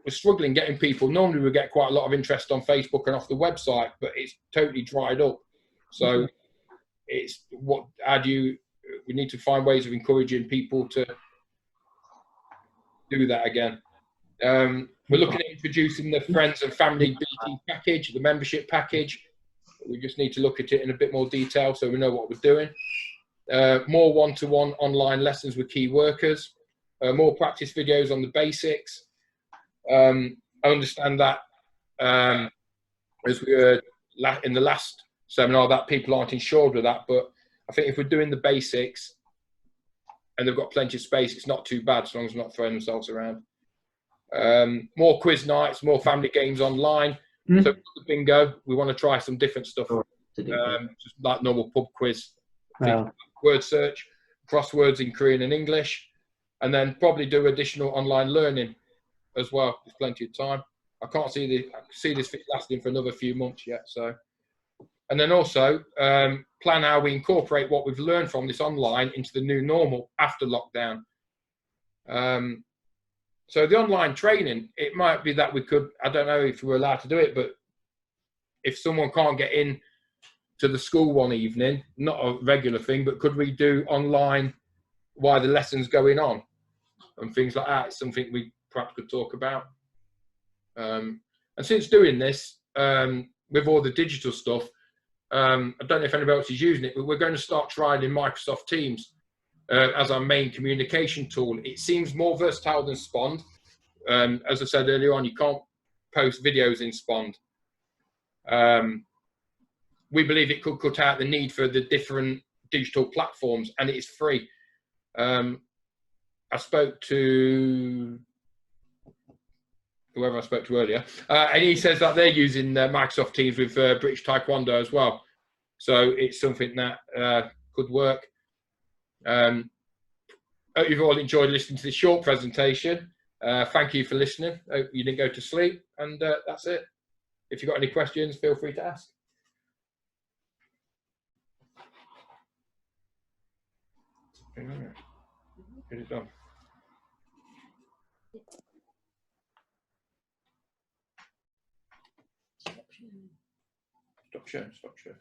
struggling getting people. Normally we get quite a lot of interest on Facebook and off the website, but it's totally dried up. So it's we need to find ways of encouraging people to do that again. We're looking at introducing the friends and family BT package, the membership package. We just need to look at it in a bit more detail so we know what we're doing. More one-to-one online lessons with key workers. More practice videos on the basics. I understand that as we heard in the last seminar that people aren't insured with that, but I think if we're doing the basics and they've got plenty of space, it's not too bad as long as they're not throwing themselves around. More quiz nights, more family games online. So the bingo, we want to try some different stuff, just like normal pub quiz, word search, crosswords in Korean and English, and then probably do additional online learning as well. There's plenty of time. I can't see this lasting for another few months yet. So, and then also plan how we incorporate what we've learned from this online into the new normal after lockdown. So the online training, it might be that we could, I don't know if we're allowed to do it, but if someone can't get in to the school one evening, not a regular thing, but could we do online while the lesson's going on and things like that? It's something we perhaps could talk about. And since doing this, with all the digital stuff, I don't know if anybody else is using it, but we're going to start trialing Microsoft Teams as our main communication tool. It seems more versatile than Spond. As I said earlier on, you can't post videos in Spond. We believe it could cut out the need for the different digital platforms, and it is free. I spoke to whoever I spoke to earlier, and he says that they're using Microsoft Teams with British Taekwondo as well. So it's something that could work. Hope you've all enjoyed listening to this short presentation. Thank you for listening. Hope you didn't go to sleep, and that's it. If you've got any questions, feel free to ask. Get it done. Stop sharing, stop sharing.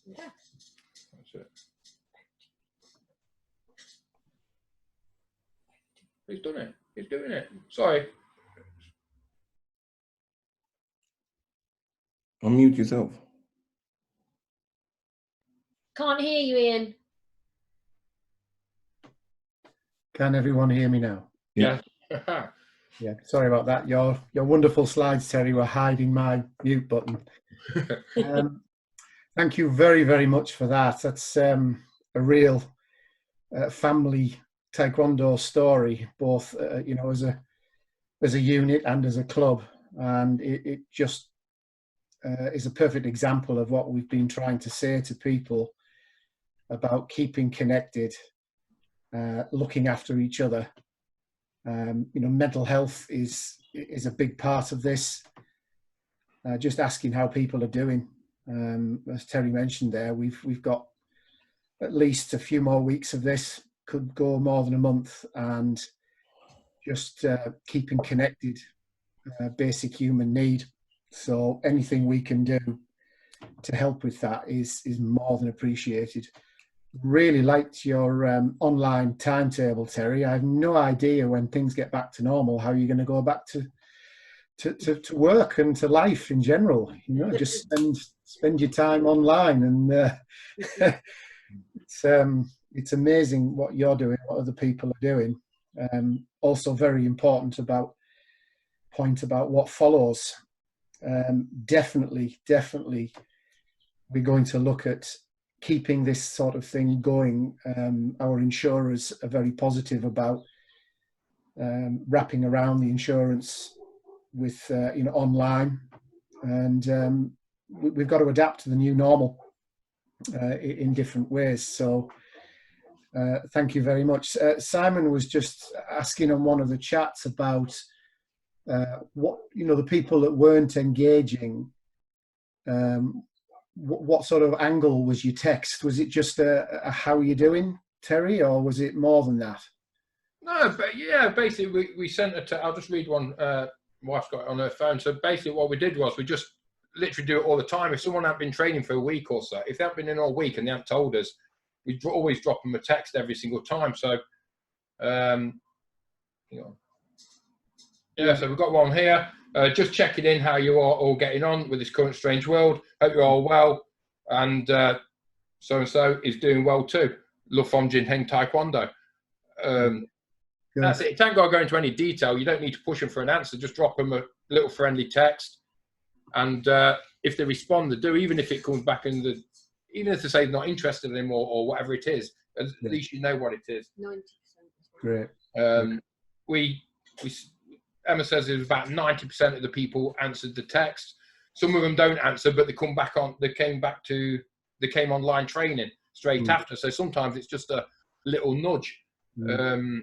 Yeah. That's it. He's done it. He's doing it. Sorry. Unmute yourself. Can't hear you, Ian. Can everyone hear me now? Yeah. Yeah, sorry about that. Your wonderful slides, Terry, were hiding my mute button. Thank you very, very much for that. That's a real family Taekwondo story, both you know, as a unit and as a club, and it just is a perfect example of what we've been trying to say to people about keeping connected, looking after each other. You know, mental health is a big part of this. Just asking how people are doing. As Terry mentioned there, we've got at least a few more weeks of this, could go more than a month, and just keeping connected, basic human need. So anything we can do to help with that is more than appreciated. Really liked your online timetable, Terry. I have no idea when things get back to normal how you're going to go back to work and to life in general. You know, just spend your time online, and it's amazing what you're doing, what other people are doing. Also very important point about what follows. Definitely we're going to look at keeping this sort of thing going. Our insurers are very positive about wrapping around the insurance with online, and we've got to adapt to the new normal in different ways. So thank you very much. Simon was just asking on one of the chats about what, the people that weren't engaging. What sort of angle was your text? Was it just a how are you doing, Terry, or was it more than that? No, but yeah, basically we sent it to, I'll just read one, my wife's got it on her phone. So basically what we did was we just literally do it all the time. If someone hadn't been training for a week or so, if they hadn't been in all week and they hadn't told us, we'd always drop them a text every single time. So, yeah, so we've got one here. Just checking in how you are all getting on with this current strange world. Hope you're all well. And so-and-so is doing well too. Love from Jinhaeng Taekwondo. That's it. You don't got to go into any detail. You don't need to push them for an answer. Just drop them a little friendly text. And if they respond, they do, even if it comes back in the, even if they say they're not interested anymore or whatever it is, at least you know what it is. 90%. Great. Emma says it was about 90% of the people answered the text. Some of them don't answer, but they come back on. They came online training straight after. So sometimes it's just a little nudge that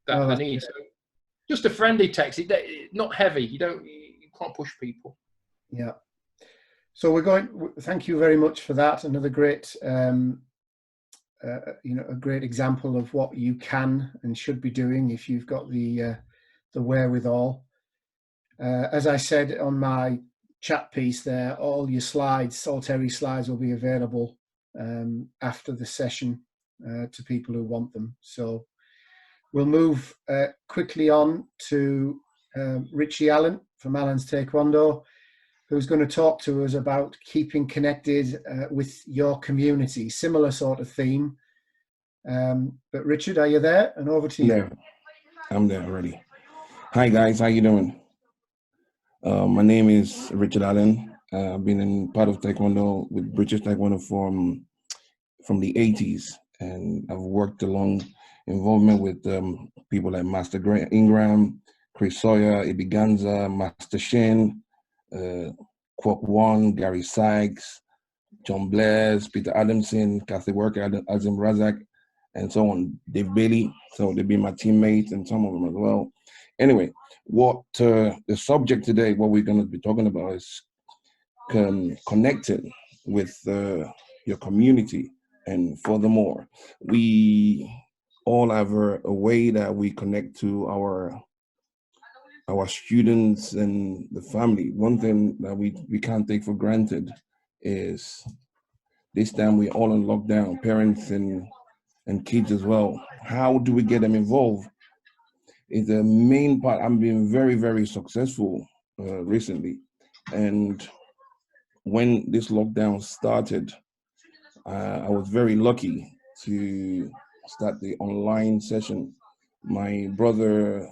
they need. So just a friendly text. Not heavy. You can't push people. Yeah. So we're going. Thank you very much for that. Another great, a great example of what you can and should be doing if you've got the wherewithal. As I said on my chat piece there, all your slides, all Terry's slides will be available after the session to people who want them. So we'll move quickly on to Richie Allen from Allen's Taekwondo, who's going to talk to us about keeping connected with your community. Similar sort of theme. But Richard, are you there? And over to you. I'm there already. Hi guys, how you doing? My name is Richard Allen. I've been in part of Taekwondo with British Taekwondo from the 80s, and I've worked along involvement with people like Master Ingram, Chris Sawyer, Ibiganza, Master Shin, Kwok Won, Gary Sykes, John Blaise, Peter Adamson, Kathy Worker, Azim Razak, and so on. Dave Bailey, so they've been my teammates and some of them as well. Anyway, what the subject today, what we're going to be talking about is connecting with your community. And furthermore, we all have a way that we connect to our students and the family. One thing that we can't take for granted is this time we're all in lockdown, parents and kids as well. How do we get them involved? Is the main part. I'm being very, very successful recently. And when this lockdown started, I was very lucky to start the online session. My brother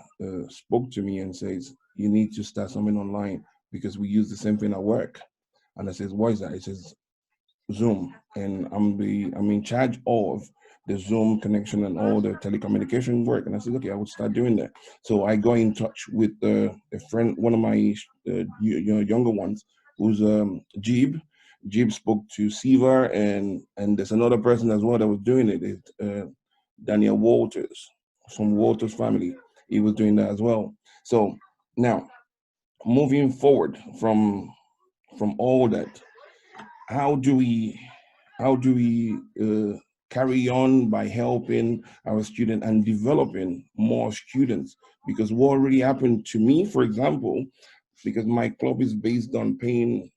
spoke to me and says, you need to start something online because we use the same thing at work. And I says, what is that? He says, Zoom. And I'm in charge of the Zoom connection and all the telecommunication work. And I said, okay, I would start doing that. So I got in touch with a friend, one of my younger ones, who's Jeeb. Jeeb spoke to Siva, and there's another person as well that was doing it. Daniel Walters, from Walters family. He was doing that as well. So now, moving forward from all that, how do we carry on by helping our students and developing more students? Because what already happened to me, for example, because my club is based on paying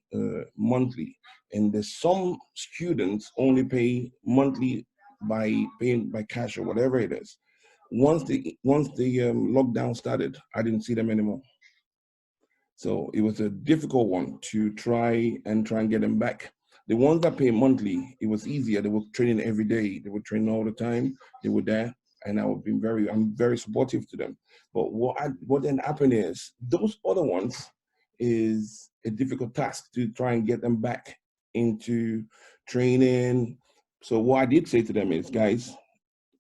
monthly, and there's some students only pay monthly by paying by cash or whatever it is. Once the lockdown started, I didn't see them anymore. So it was a difficult one to try and get them back. The ones that pay monthly, it was easier. They were training every day. They were training all the time. They were there, and I'm very supportive to them. But what then happened is those other ones is a difficult task to try and get them back into training. So what I did say to them is, guys,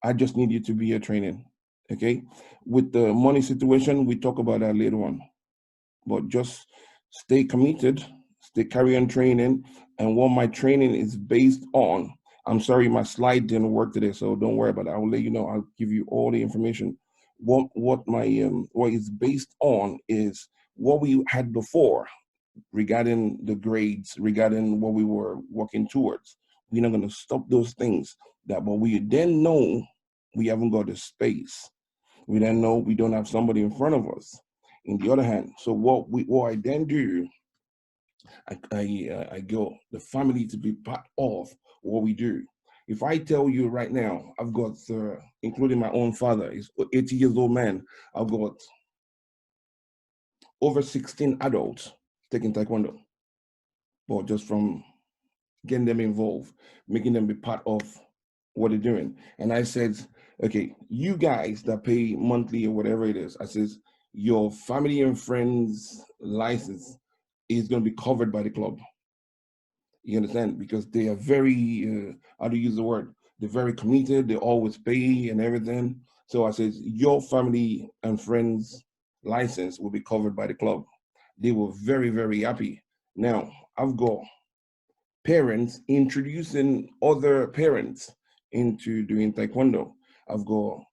I just need you to be a training, okay? With the money situation, we talk about that later on. But just stay committed, stay carry on training. And what my training is based on, I'm sorry, my slide didn't work today, so don't worry about it. I will let you know. I'll give you all the information. What is based on is what we had before regarding the grades, regarding what we were working towards. We're not going to stop those things. But we then know we haven't got the space. We then know we don't have somebody in front of us. In the other hand, so what I then do, I go the family to be part of what we do. If I tell you right now, I've got, including my own father, he's 80 years old man, I've got over 16 adults taking Taekwondo, but just from getting them involved, making them be part of what they're doing. And I said, okay, you guys that pay monthly or whatever it is, I says, your family and friends license is going to be covered by the club. You understand? Because they are very, how to use the word, they're very committed, they always pay and everything. So I says, your family and friends license will be covered by the club. They were very, very happy. Now, I've got parents introducing other parents into doing Taekwondo. I've got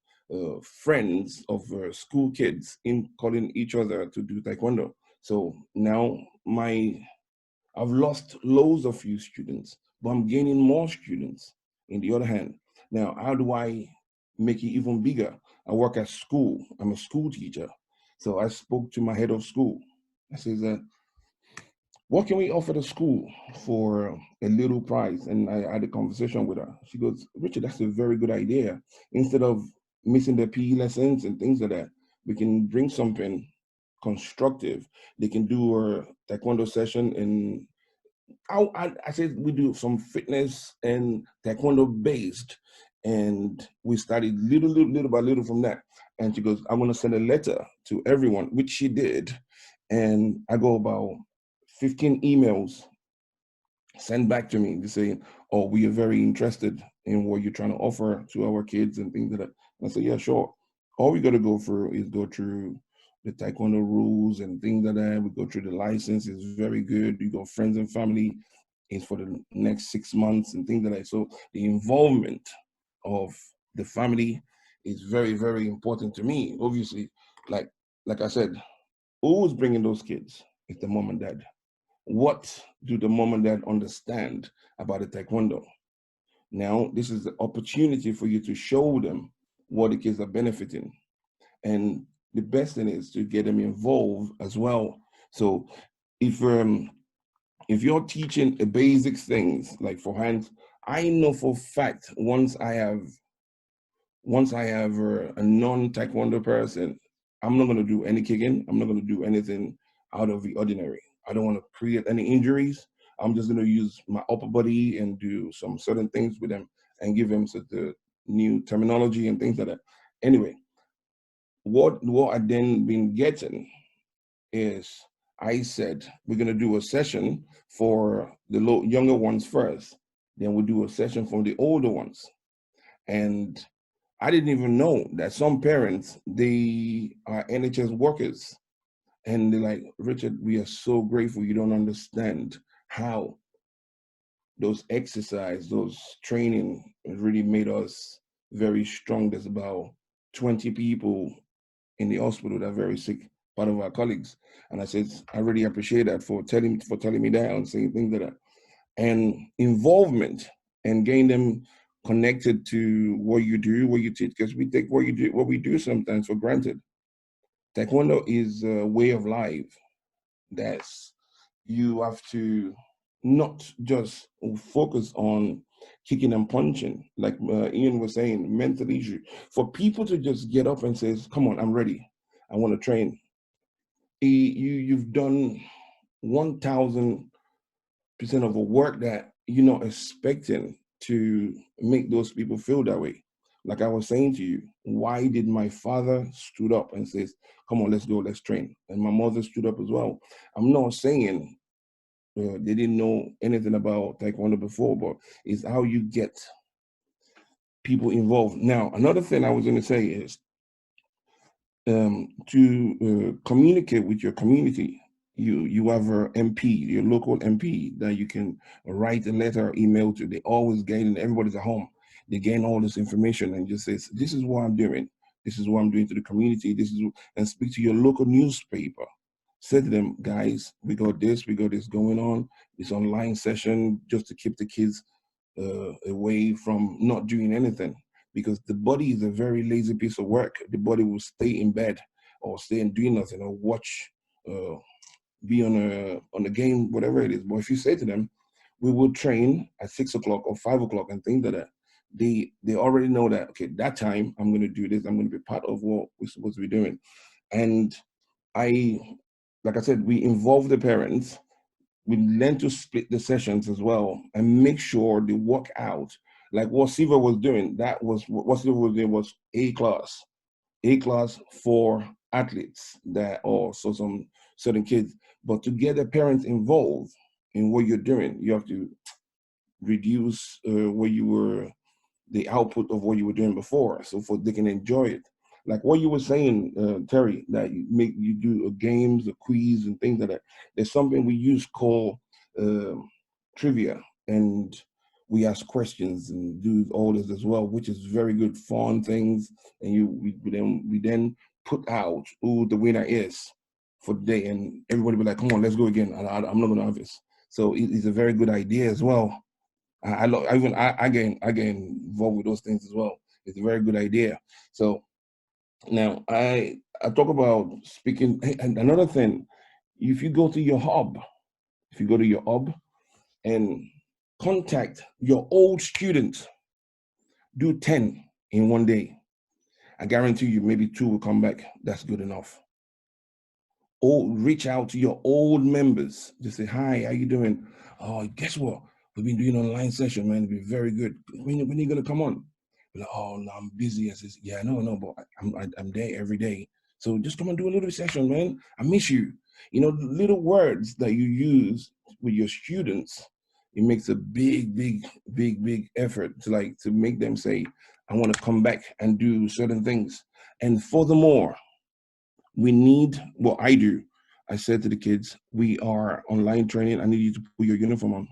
friends of school kids in calling each other to do Taekwondo. So now I've lost loads of few students, but I'm gaining more students. In the other hand, now how do I make it even bigger? I work at school. I'm a school teacher. So I spoke to my head of school. I said that, what can we offer the school for a little price? And I had a conversation with her. She goes, Richard, that's a very good idea. Instead of missing the PE lessons and things like that, we can bring something constructive. They can do a Taekwondo session. And I said, we do some fitness and Taekwondo based. And we started little by little from that. And she goes, I'm going to send a letter to everyone, which she did. And I go about 15 emails sent back to me to say, oh, we are very interested in what you're trying to offer to our kids and things like that. And I said, yeah, sure. All we got to go through is go through the Taekwondo rules and things like that. We go through the license. It's very good. You got friends and family. It's for the next 6 months and things like that. So the involvement of the family is very, very important to me. Obviously, like I said, who's bringing those kids? It's the mom and dad. What do the mom and dad understand about the Taekwondo? Now, this is the opportunity for you to show them what the kids are benefiting. And the best thing is to get them involved as well. So if you're teaching the basic things like for hands, I know for a fact once I have a non-Taekwondo person, I'm not going to do any kicking. I'm not going to do anything out of the ordinary. I don't want to create any injuries. I'm just going to use my upper body and do some certain things with them and give them the new terminology and things like that. Anyway, what I then been getting is I said, we're going to do a session for the younger ones first. Then we'll do a session for the older ones. And I didn't even know that some parents, they are NHS workers. And they're like, Richard, we are so grateful. You don't understand how those exercise, those training really made us very strong. There's about 20 people in the hospital that are very sick, part of our colleagues. And I said, I really appreciate that for telling me that and saying things like that. And involvement and getting them connected to what you do, what you teach, because we take what we do sometimes for granted. Taekwondo is a way of life. That's, you have to not just focus on kicking and punching, like Ian was saying, mental issue. For people to just get up and say, come on, I'm ready, I want to train. You've done 1,000% of the work that you're not expecting to make those people feel that way. Like I was saying to you, why did my father stood up and says, come on, let's go, let's train. And my mother stood up as well. I'm not saying they didn't know anything about Taekwondo before, but it's how you get people involved. Now, another thing I was going to say is to communicate with your community. You have a MP, your local MP, that you can write a letter or email to. They always getting, everybody's at home. They gain all this information and just says, this is what I'm doing. This is what I'm doing to the community. And speak to your local newspaper. Say to them, guys, we got this going on. This online session just to keep the kids away from not doing anything, because the body is a very lazy piece of work. The body will stay in bed or stay and do nothing or watch, be on a game, whatever it is. But if you say to them, we will train at 6 o'clock or 5 o'clock and things like that, they already know that, okay, that time I'm going to do this. I'm going to be part of what we're supposed to be doing. And like I said, we involve the parents. We learn to split the sessions as well and make sure they work out. Like what Siva was doing, that was what Siva was doing was A class for athletes that, or so some certain kids. But to get the parents involved in what you're doing, you have to reduce the output of what you were doing before, so for they can enjoy it. Like what you were saying, Terry, that you do games, a quiz, and things like that. There's something we use called trivia, and we ask questions and do all this as well, which is very good, fun things. And we then put out who the winner is for the day, and everybody be like, "Come on, let's go again." And I'm not gonna have this. So it's a very good idea as well. I get involved with those things as well. It's a very good idea. So now I talk about speaking. And another thing, if you go to your hub, and contact your old students, do 10 in one day. I guarantee you, maybe 2 will come back. That's good enough. Or reach out to your old members. Just say, hi, how you doing? Oh, guess what? We've been doing online session, man. It'll be very good. When are you gonna come on? Be like, oh no, I'm busy. I says, yeah, no, but I'm there every day. So just come and do a little session, man. I miss you. You know, little words that you use with your students, it makes a big effort to make them say, I want to come back and do certain things. And furthermore, we need what I do. I said to the kids, we are online training. I need you to put your uniform on,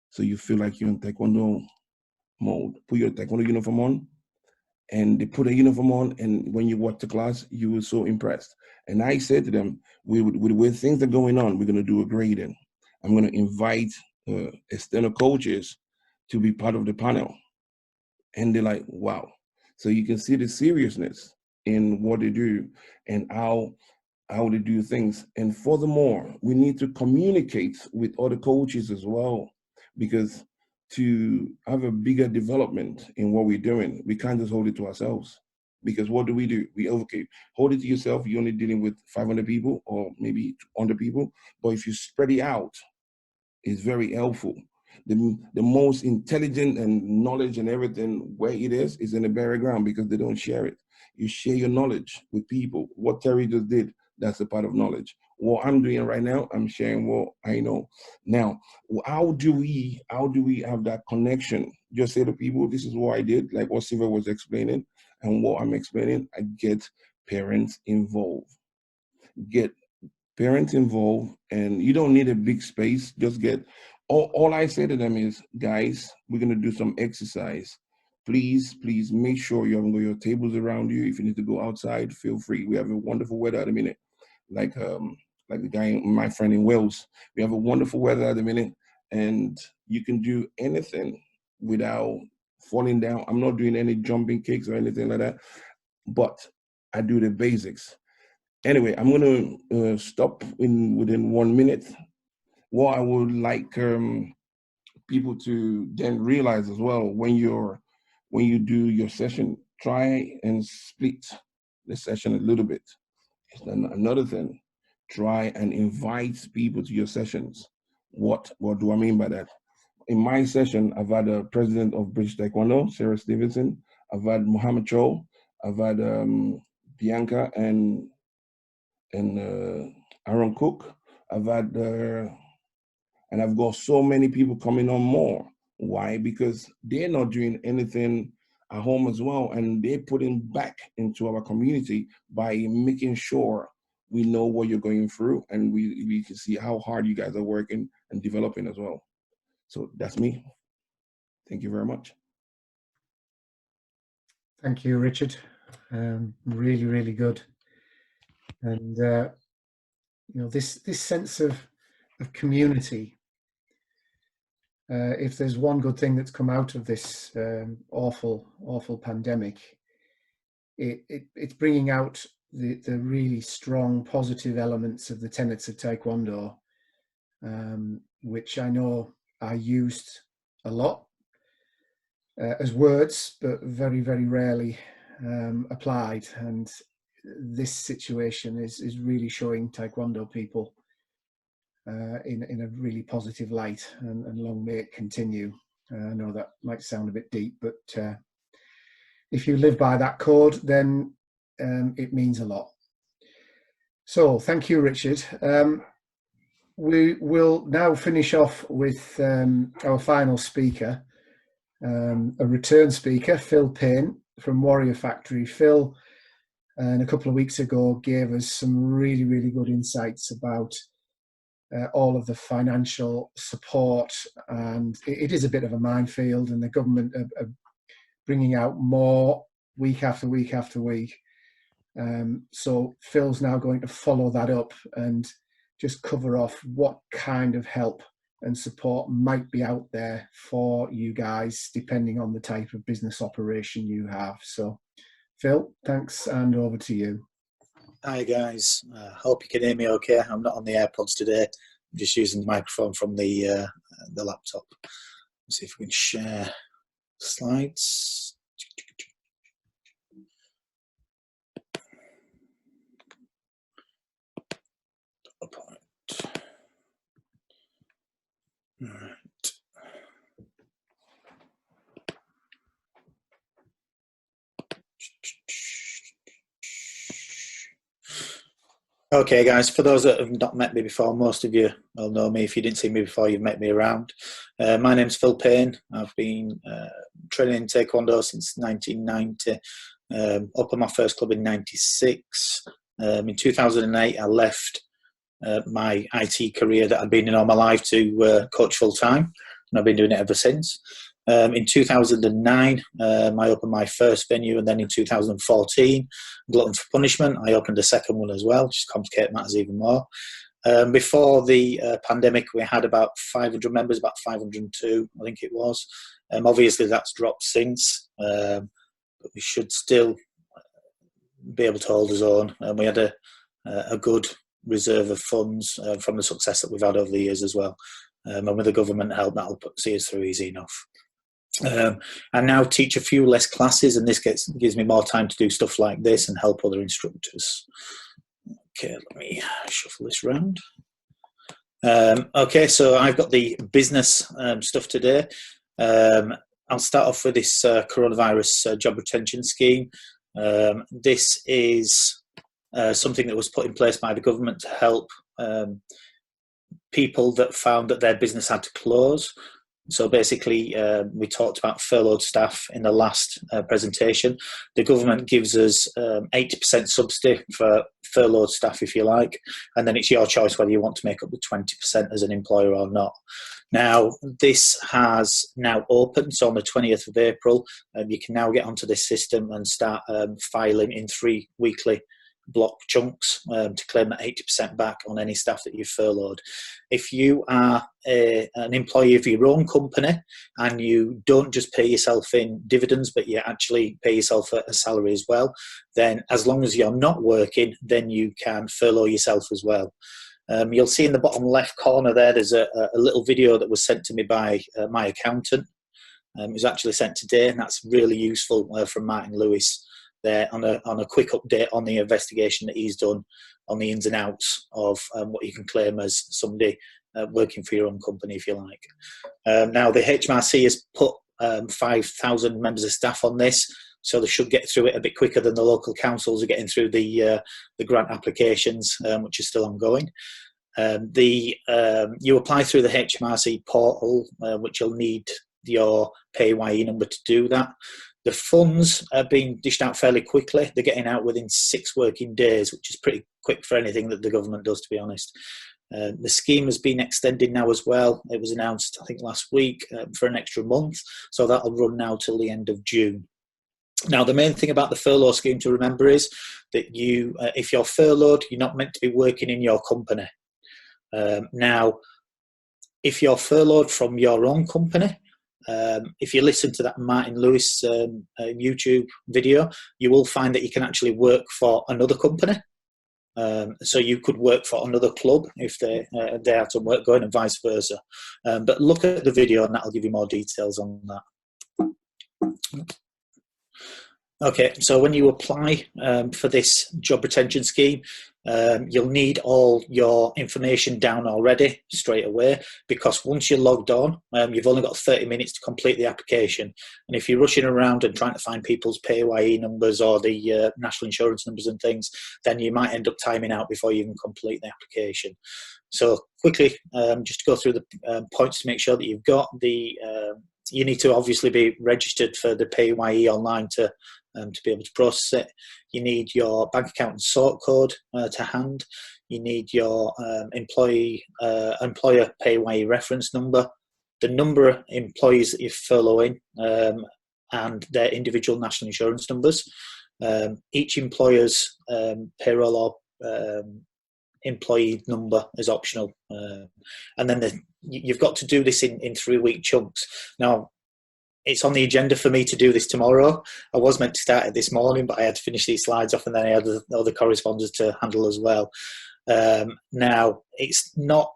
so you feel like you're in Taekwondo mode. Put your Taekwondo uniform on, and they put a uniform on, and when you watch the class, you were so impressed. And I said to them, with things that are going on, we're going to do a grading. I'm going to invite external coaches to be part of the panel. And they're like, wow. So you can see the seriousness in what they do and how they do things. And furthermore, we need to communicate with other coaches as well, because to have a bigger development in what we're doing, we can't just hold it to ourselves. Because what do? We hold it to yourself, you're only dealing with 500 people or maybe 200 people. But if you spread it out, it's very helpful. The most intelligent and knowledge and everything, where it is in the buried ground, because they don't share it. You share your knowledge with people. What Terry just did, that's a part of knowledge. What I'm doing right now, I'm sharing what I know. Now, how do we have that connection? Just say to people, this is what I did, like what Siva was explaining, and what I'm explaining. I get parents involved. Get parents involved, and you don't need a big space. Just get, all I say to them is, guys, we're going to do some exercise. Please make sure you have your tables around you. If you need to go outside, feel free. We have a wonderful weather at the minute. Like the guy, my friend in Wales, we have a wonderful weather at the minute, and you can do anything without falling down. I'm not doing any jumping kicks or anything like that, but I do the basics. Anyway, I'm going to stop within 1 minute. What I would like people to then realize as well, when you do your session, try and split the session a little bit. Another thing, try and invite people to your sessions. What do I mean by that? In my session, I've had a president of British Taekwondo, Sarah Stevenson. I've had Mohammed Cho. I've had Bianca and Aaron Cook. I've had And I've got so many people coming on more. Why? Because they're not doing anything at home as well, and they're putting back into our community by making sure we know what you're going through, and we can see how hard you guys are working and developing as well. So that's me. Thank you very much. Thank you, Richard. Really, really good. And you know, this sense of community. If there's one good thing that's come out of this awful pandemic, it's bringing out the really strong positive elements of the tenets of Taekwondo, which I know are used a lot as words, but very, very rarely applied. And this situation is really showing Taekwondo people in a really positive light, and long may it continue. I know that might sound a bit deep, but if you live by that code, then it means a lot. So thank you, Richard. We will now finish off with our final speaker, a return speaker, Phill Payne from Warrior Factory. Phill, and a couple of weeks ago, gave us some really, really good insights about all of the financial support, and it is a bit of a minefield, and the government are bringing out more week after week after week. So Phil's now going to follow that up and just cover off what kind of help and support might be out there for you guys, depending on the type of business operation you have. So Phill, thanks, and over to you. Hi guys, hope you can hear me okay. I'm not on the AirPods today. I'm just using the microphone from the laptop. Let's see if we can share slides. All right. Okay guys, for those that have not met me before, most of you will know me. If you didn't see me before, you've met me around. My name's Phill Payne. I've been training in Taekwondo since 1990. Opened my first club in 96. In 2008 I left my IT career that I'd been in all my life to coach full time, and I've been doing it ever since. In 2009, I opened my first venue, and then in 2014, Glutton for Punishment, I opened a second one as well, just to complicate matters even more. Before the pandemic, we had about 500 members, about 502, I think it was. Obviously, that's dropped since, but we should still be able to hold our own. And we had a good reserve of funds from the success that we've had over the years as well. And with the government help, that'll see us through easy enough. I now teach a few less classes, and this gives me more time to do stuff like this and help other instructors. Okay, let me shuffle this round. Okay, so I've got the business stuff today. I'll start off with this coronavirus job retention scheme. This is something that was put in place by the government to help people that found that their business had to close. So basically, we talked about furloughed staff in the last presentation. The government gives us 80% subsidy for furloughed staff, if you like, and then it's your choice whether you want to make up the 20% as an employer or not. Now, this has now opened, so on the 20th of April, you can now get onto this system and start filing in 3 weekly block chunks to claim that 80% back on any staff that you've furloughed. If you are an employee of your own company and you don't just pay yourself in dividends, but you actually pay yourself a salary as well, then as long as you're not working, then you can furlough yourself as well. You'll see in the bottom left corner there, there's a little video that was sent to me by my accountant. It was actually sent today, and that's really useful from Martin Lewis there on a quick update on the investigation that he's done on the ins and outs of what you can claim as somebody working for your own company, if you like. Now, the HMRC has put 5,000 members of staff on this, so they should get through it a bit quicker than the local councils are getting through the grant applications, which are still ongoing. You apply through the HMRC portal, which you'll need your PAYE number to do that. The funds are being dished out fairly quickly. They're getting out within 6 working days, which is pretty quick for anything that the government does, to be honest. The scheme has been extended now as well. It was announced, I think, last week for an extra month. So that'll run now till the end of June. Now, the main thing about the furlough scheme to remember is that if you're furloughed, you're not meant to be working in your company. Now, if you're furloughed from your own company, if you listen to that Martin Lewis YouTube video, you will find that you can actually work for another company. So you could work for another club if they have some work going, and vice versa. But look at the video and that'll give you more details on that. Okay, so when you apply for this job retention scheme, you'll need all your information down already straight away, because once you're logged on, you've only got 30 minutes to complete the application. And if you're rushing around and trying to find people's PAYE numbers or the national insurance numbers and things, then you might end up timing out before you even complete the application. So quickly, just to go through the points to make sure that you've got the, you need to obviously be registered for the PAYE online to be able to process it. You need your bank account and sort code to hand. You need your employer PAYE reference number, the number of employees that you're furloughing, and their individual national insurance numbers. Each employer's payroll or employee number is optional. And then you've got to do this in 3-week chunks. Now, it's on the agenda for me to do this tomorrow. I was meant to start it this morning, but I had to finish these slides off, and then I had other correspondence to handle as well. Now, it's not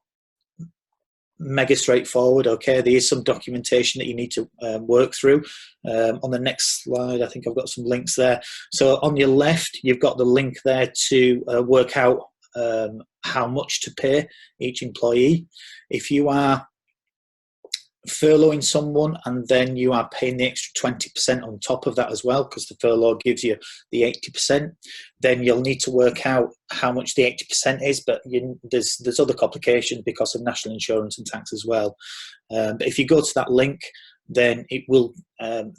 mega straightforward, okay? There is some documentation that you need to work through. On the next slide, I think I've got some links there. So on your left, you've got the link there to work out how much to pay each employee. If you are furloughing someone and then you are paying the extra 20% on top of that as well, because the furlough gives you the 80%, then you'll need to work out how much the 80% is, but there's other complications because of national insurance and tax as well. But if you go to that link, then it will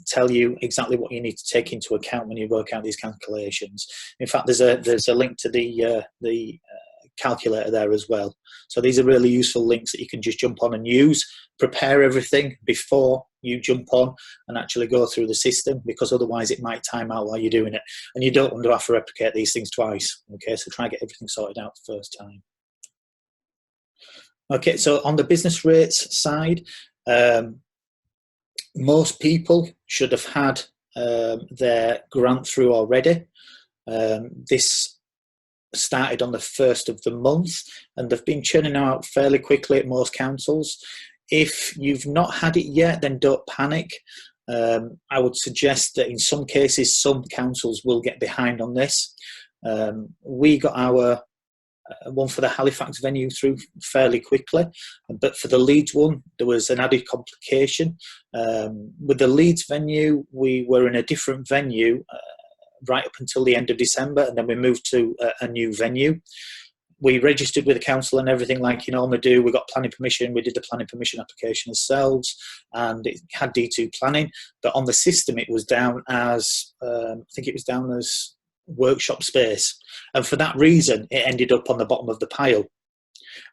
tell you exactly what you need to take into account when you work out these calculations. In fact, there's a link to the calculator there as well. So these are really useful links that you can just jump on and use. Prepare everything before you jump on and actually go through the system, because otherwise it might time out while you're doing it, and you don't want to have to replicate these things twice. Okay, so try and get everything sorted out the first time. Okay, so on the business rates side, most people should have had their grant through already. This started on the 1st of the month, and they've been churning out fairly quickly at most councils. If you've not had it yet, then don't panic. I would suggest that in some cases, some councils will get behind on this. We got our one for the Halifax venue through fairly quickly, but for the Leeds one, there was an added complication. With the Leeds venue, we were in a different venue right up until the end of December, and then we moved to a new venue. We registered with the council and everything like you normally do. We got planning permission. We did the planning permission application ourselves, and it had D2 planning. But on the system, it was down as, I think it was down as workshop space. And for that reason, it ended up on the bottom of the pile.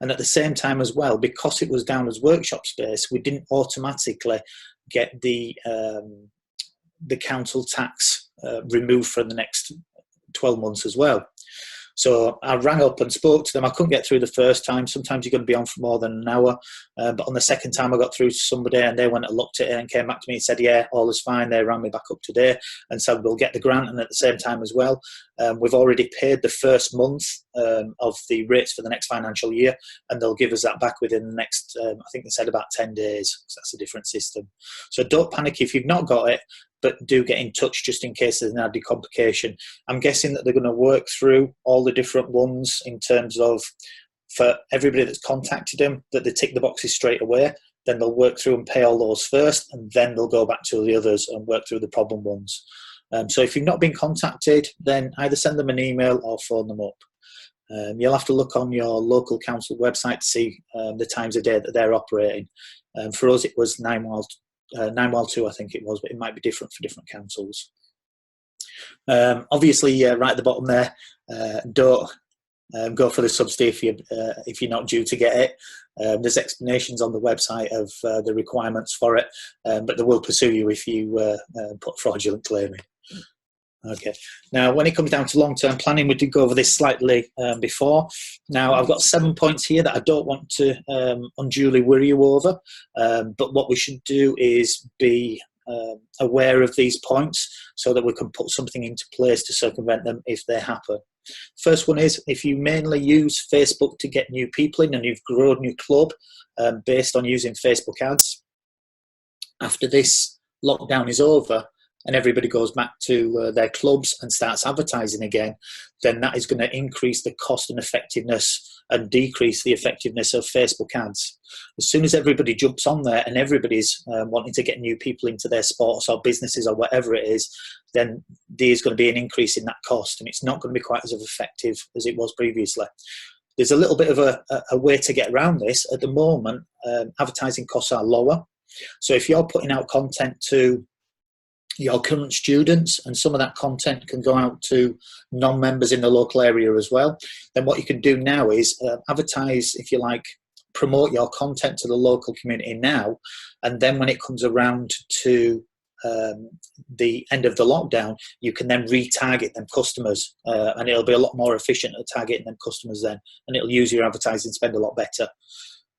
And at the same time as well, because it was down as workshop space, we didn't automatically get the council tax removed for the next 12 months as well. So I rang up and spoke to them. I couldn't get through the first time. Sometimes you're going to be on for more than an hour. But on the second time, I got through to somebody, and they went and looked at it and came back to me and said, yeah, all is fine. They rang me back up today and said, we'll get the grant. And at the same time as well, we've already paid the first month of the rates for the next financial year, and they'll give us that back within the next, I think they said about 10 days, because that's a different system. So don't panic if you've not got it, but do get in touch just in case there's an added complication. I'm guessing that they're going to work through all the different ones in terms of, for everybody that's contacted them, that they tick the boxes straight away, then they'll work through and pay all those first, and then they'll go back to the others and work through the problem ones. So if you've not been contacted, then either send them an email or phone them up. You'll have to look on your local council website to see the times of day that they're operating. For us, it was 9 while 2, I think it was, but it might be different for different councils. Obviously, right at the bottom there, don't go for the subsidy if you're not due to get it. There's explanations on the website of the requirements for it, but they will pursue you if you put fraudulent claim in. Okay. Now, when it comes down to long-term planning, we did go over this slightly before. Now, I've got 7 points here that I don't want to unduly worry you over, but what we should do is be aware of these points so that we can put something into place to circumvent them if they happen. First one is, if you mainly use Facebook to get new people in and you've grown your club based on using Facebook ads, after this lockdown is over and everybody goes back to their clubs and starts advertising again, then that is going to increase the cost and effectiveness and decrease the effectiveness of Facebook ads. As soon as everybody jumps on there and everybody's wanting to get new people into their sports or businesses or whatever it is, then there's going to be an increase in that cost, and it's not going to be quite as effective as it was previously. There's a little bit of a way to get around this. At the moment, advertising costs are lower. So if you're putting out content to your current students, and some of that content can go out to non-members in the local area as well, then what you can do now is advertise, if you like, promote your content to the local community now, and then when it comes around to the end of the lockdown, you can then retarget them customers, and it'll be a lot more efficient at targeting them customers then, and it'll use your advertising spend a lot better.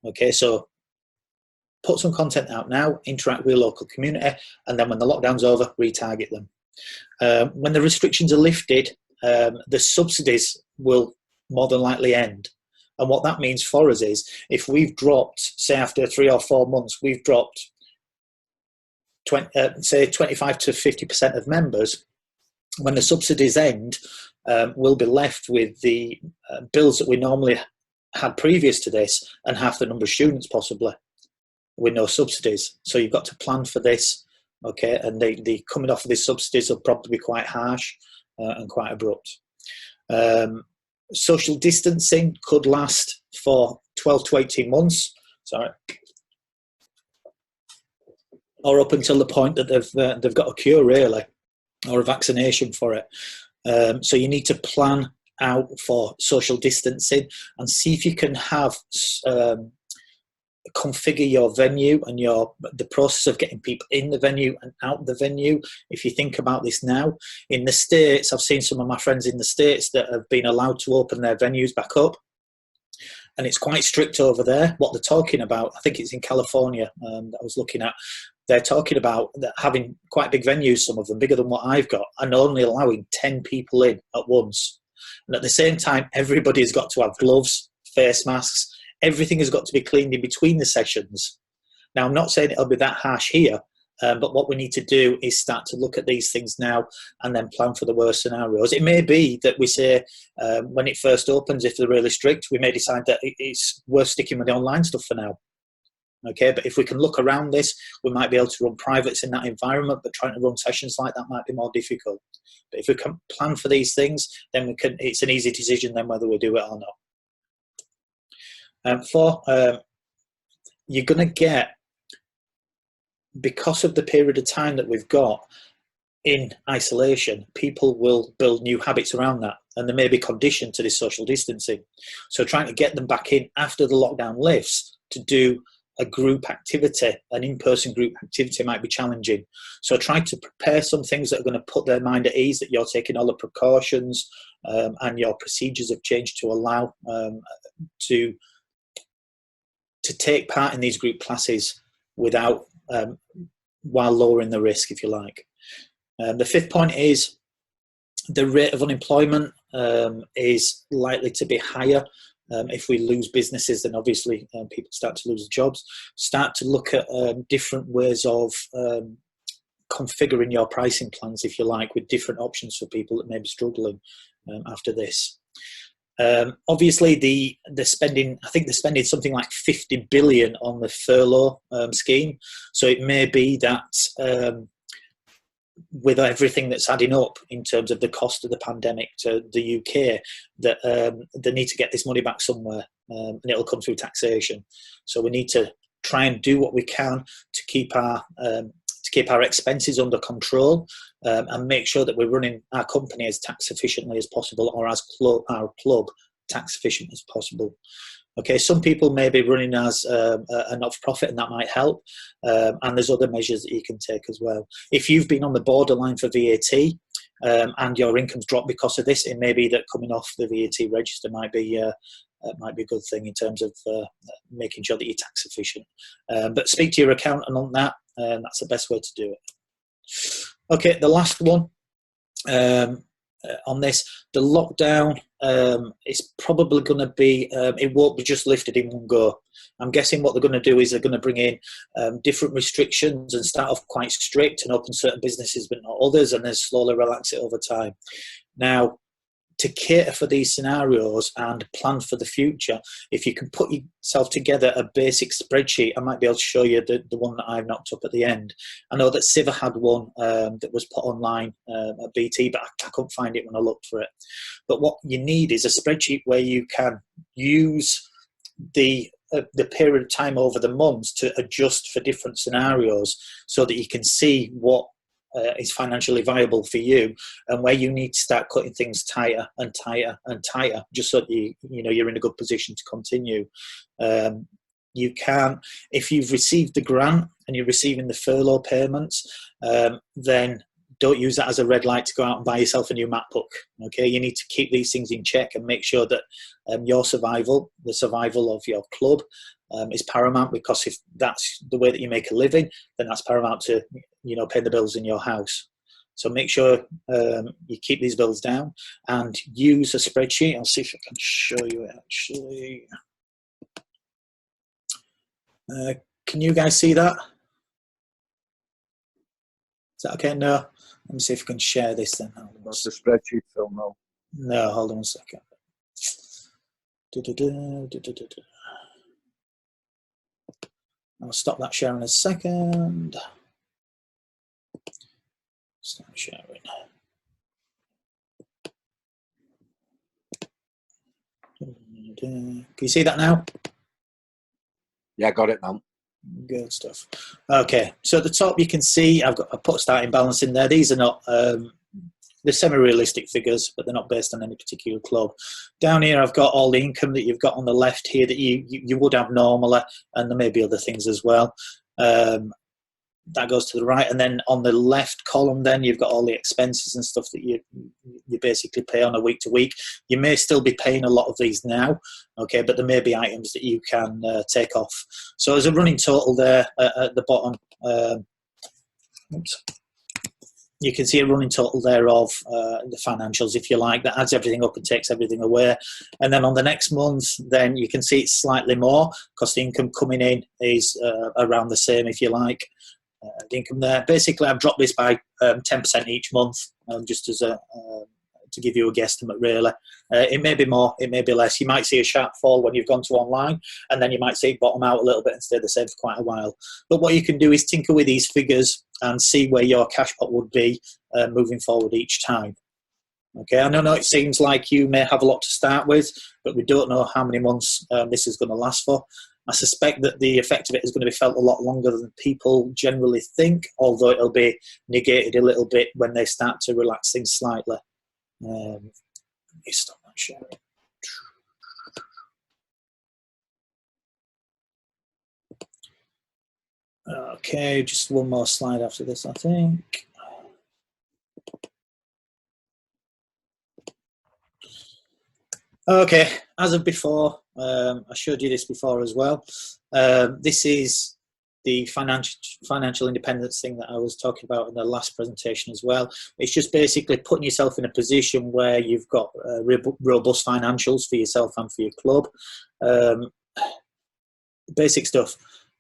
Okay, so put some content out now, interact with your local community, and then when the lockdown's over, retarget them. When the restrictions are lifted, the subsidies will more than likely end. And what that means for us is, if we've dropped, say after 3 or 4 months, we've dropped say 25 to 50% of members, when the subsidies end, we'll be left with the bills that we normally had previous to this and half the number of students possibly, with no subsidies. So you've got to plan for this, okay? And the coming off of these subsidies will probably be quite harsh and quite abrupt. Social distancing could last for 12 to 18 months, sorry, or up until the point that they've got a cure, really, or a vaccination for it. So you need to plan out for social distancing and see if you can have configure your venue and the process of getting people in the venue and out the venue. If you think about this now, in the States, I've seen some of my friends in the States that have been allowed to open their venues back up, and it's quite strict over there. What they're talking about, I think it's in California that I was looking at, they're talking about having quite big venues, some of them bigger than what I've got, and only allowing 10 people in at once. And at the same time, everybody's got to have gloves, face masks, everything has got to be cleaned in between the sessions. Now, I'm not saying it'll be that harsh here, but what we need to do is start to look at these things now and then plan for the worst scenarios. It may be that we say when it first opens, if they're really strict, we may decide that it's worth sticking with the online stuff for now. Okay, but if we can look around this, we might be able to run privates in that environment, but trying to run sessions like that might be more difficult. But if we can plan for these things, then we can. It's an easy decision then whether we do it or not. You're going to get, because of the period of time that we've got in isolation, people will build new habits around that, and they may be conditioned to this social distancing. So trying to get them back in after the lockdown lifts to do a group activity, an in-person group activity, might be challenging. So try to prepare some things that are going to put their mind at ease, that you're taking all the precautions and your procedures have changed to allow to take part in these group classes without while lowering the risk, if you like. The fifth point is the rate of unemployment is likely to be higher. If we lose businesses, then obviously people start to lose jobs. Start to look at different ways of configuring your pricing plans, if you like, with different options for people that may be struggling after this. Obviously, the spending, I think they're spending something like 50 billion on the furlough scheme. So it may be that with everything that's adding up in terms of the cost of the pandemic to the UK, that they need to get this money back somewhere, and it'll come through taxation. So we need to try and do what we can to keep our expenses under control, and make sure that we're running our company as tax efficiently as possible, or as our club tax efficient as possible. Okay, some people may be running as a not-for-profit, and that might help. And there's other measures that you can take as well. If you've been on the borderline for VAT, and your income's dropped because of this, it may be that coming off the VAT register might be a good thing in terms of making sure that you're tax efficient. But speak to your accountant on that, and that's the best way to do it. Okay, the last one on this, the lockdown. It's probably going to be, it won't be just lifted in one go. I'm guessing what they're going to do is they're going to bring in different restrictions and start off quite strict and open certain businesses but not others, and then slowly relax it over time. Now, to cater for these scenarios and plan for the future, if you can put yourself together a basic spreadsheet, I might be able to show you the one that I've knocked up at the end. I know that Siva had one that was put online at BT, but I couldn't find it when I looked for it. But what you need is a spreadsheet where you can use the period of time over the months to adjust for different scenarios, so that you can see what is financially viable for you, and where you need to start cutting things tighter and tighter and tighter, just so that you're in a good position to continue. You can, if you've received the grant and you're receiving the furlough payments, then don't use that as a red light to go out and buy yourself a new MacBook. Okay, you need to keep these things in check and make sure that your survival, the survival of your club, is paramount, because if that's the way that you make a living, then that's paramount to pay the bills in your house. So make sure you keep these bills down and use a spreadsheet. I'll see if I can show you it actually. Can you guys see that? Is that okay? No. Let me see if I can share this then. That's the spreadsheet, Phil, no. No, hold on a second. I'll stop that sharing in a second. Stop sharing. Can you see that now? Yeah, got it now. Good stuff. Okay, so at the top you can see I put a starting balance in there. These are not they're semi-realistic figures, but they're not based on any particular club. Down here I've got all the income that you've got on the left here that you would have normally, and there may be other things as well. That goes to the right, and then on the left column then you've got all the expenses and stuff that you basically pay on a week to week. You may still be paying a lot of these now, okay, but there may be items that you can take off. So as a running total there at the bottom, you can see a running total there of the financials, if you like. That adds everything up and takes everything away. And then on the next month, then you can see it's slightly more, because the income coming in is around the same, if you like. The income there. Basically, I've dropped this by 10% each month, just as to give you a guesstimate, really. It may be more, it may be less. You might see a sharp fall when you've gone to online, and then you might see it bottom out a little bit and stay the same for quite a while. But what you can do is tinker with these figures and see where your cash pot would be moving forward each time. Okay, I know it seems like you may have a lot to start with, but we don't know how many months this is going to last for. I suspect that the effect of it is going to be felt a lot longer than people generally think, although it'll be negated a little bit when they start to relax things slightly. Let me stop that sharing. Okay, just one more slide after this, I think. Okay, as of before, I showed you this before as well. This is the financial independence thing that I was talking about in the last presentation as well. It's just basically putting yourself in a position where you've got robust financials for yourself and for your club. Basic stuff.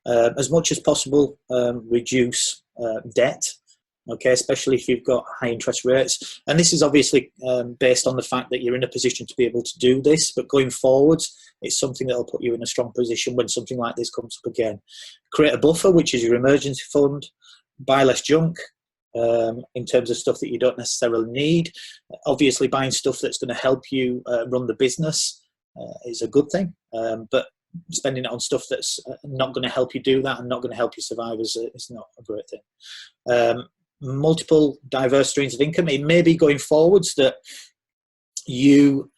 As much as possible, reduce debt. Okay, especially if you've got high interest rates. And this is obviously based on the fact that you're in a position to be able to do this, but going forwards, it's something that will put you in a strong position when something like this comes up again. Create a buffer, which is your emergency fund. Buy less junk. in terms of stuff that you don't necessarily need. Obviously, buying stuff that's going to help you run the business is a good thing, but spending it on stuff that's not going to help you do that and not going to help you survive is not a great thing. Multiple diverse streams of income. It may be going forwards that you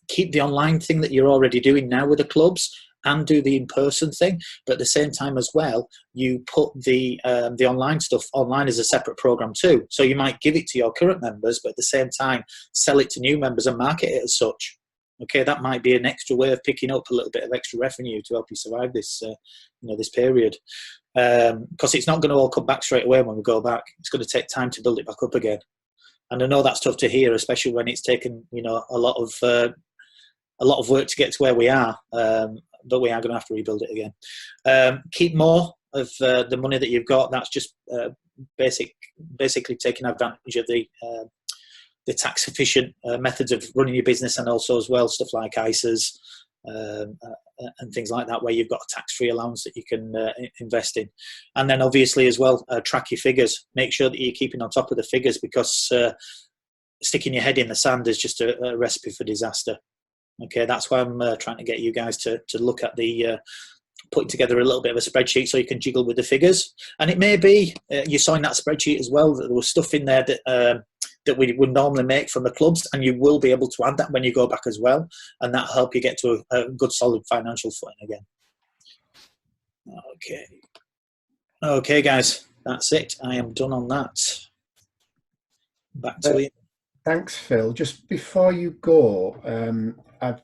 keep the online thing that you're already doing now with the clubs and do the in-person thing, but at the same time as well, you put the online stuff online as a separate program too. So you might give it to your current members, but at the same time, sell it to new members and market it as such. Okay, that might be an extra way of picking up a little bit of extra revenue to help you survive this, this period. Because it's not going to all come back straight away when we go back. It's going to take time to build it back up again. And I know that's tough to hear, especially when it's taken, a lot of work to get to where we are. But we are going to have to rebuild it again. Keep more of the money that you've got. That's just basically taking advantage of the tax efficient methods of running your business, and also as well stuff like ISAs and things like that, where you've got a tax-free allowance that you can invest in. And then obviously as well, track your figures. Make sure that you're keeping on top of the figures, because sticking your head in the sand is just a recipe for disaster. Okay, that's why I'm trying to get you guys to look at the putting together a little bit of a spreadsheet so you can jiggle with the figures. And it may be you saw in that spreadsheet as well that there was stuff in there that we would normally make from the clubs, and you will be able to add that when you go back as well, and that'll help you get to a good solid financial footing again. Okay guys, that's it. I am done on that. Back to you. Thanks, Phil. Just before you go,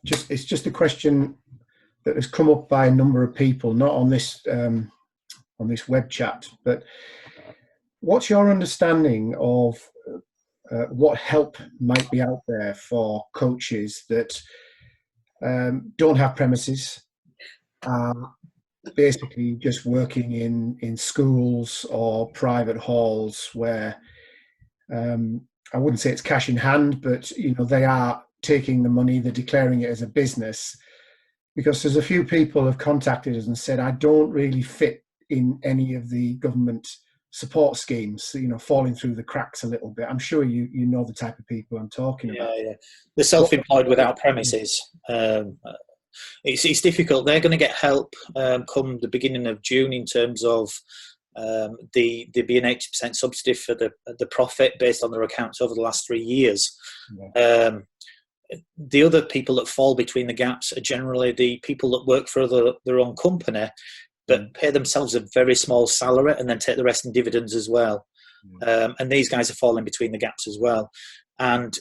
it's just a question that has come up by a number of people, not on this web chat, but what's your understanding of what help might be out there for coaches that don't have premises, basically just working in schools or private halls where I wouldn't say it's cash in hand, but they are taking the money, they're declaring it as a business, because there's a few people have contacted us and said, I don't really fit in any of the government support schemes, falling through the cracks a little bit. I'm sure you know the type of people I'm talking about. Yeah. The self-employed without premises. It's difficult. They're going to get help come the beginning of June in terms of there'd be an 80% subsidy for the profit based on their accounts over the last 3 years. Yeah. The other people that fall between the gaps are generally the people that work for their own company, but pay themselves a very small salary and then take the rest in dividends as well. And these guys are falling between the gaps as well. And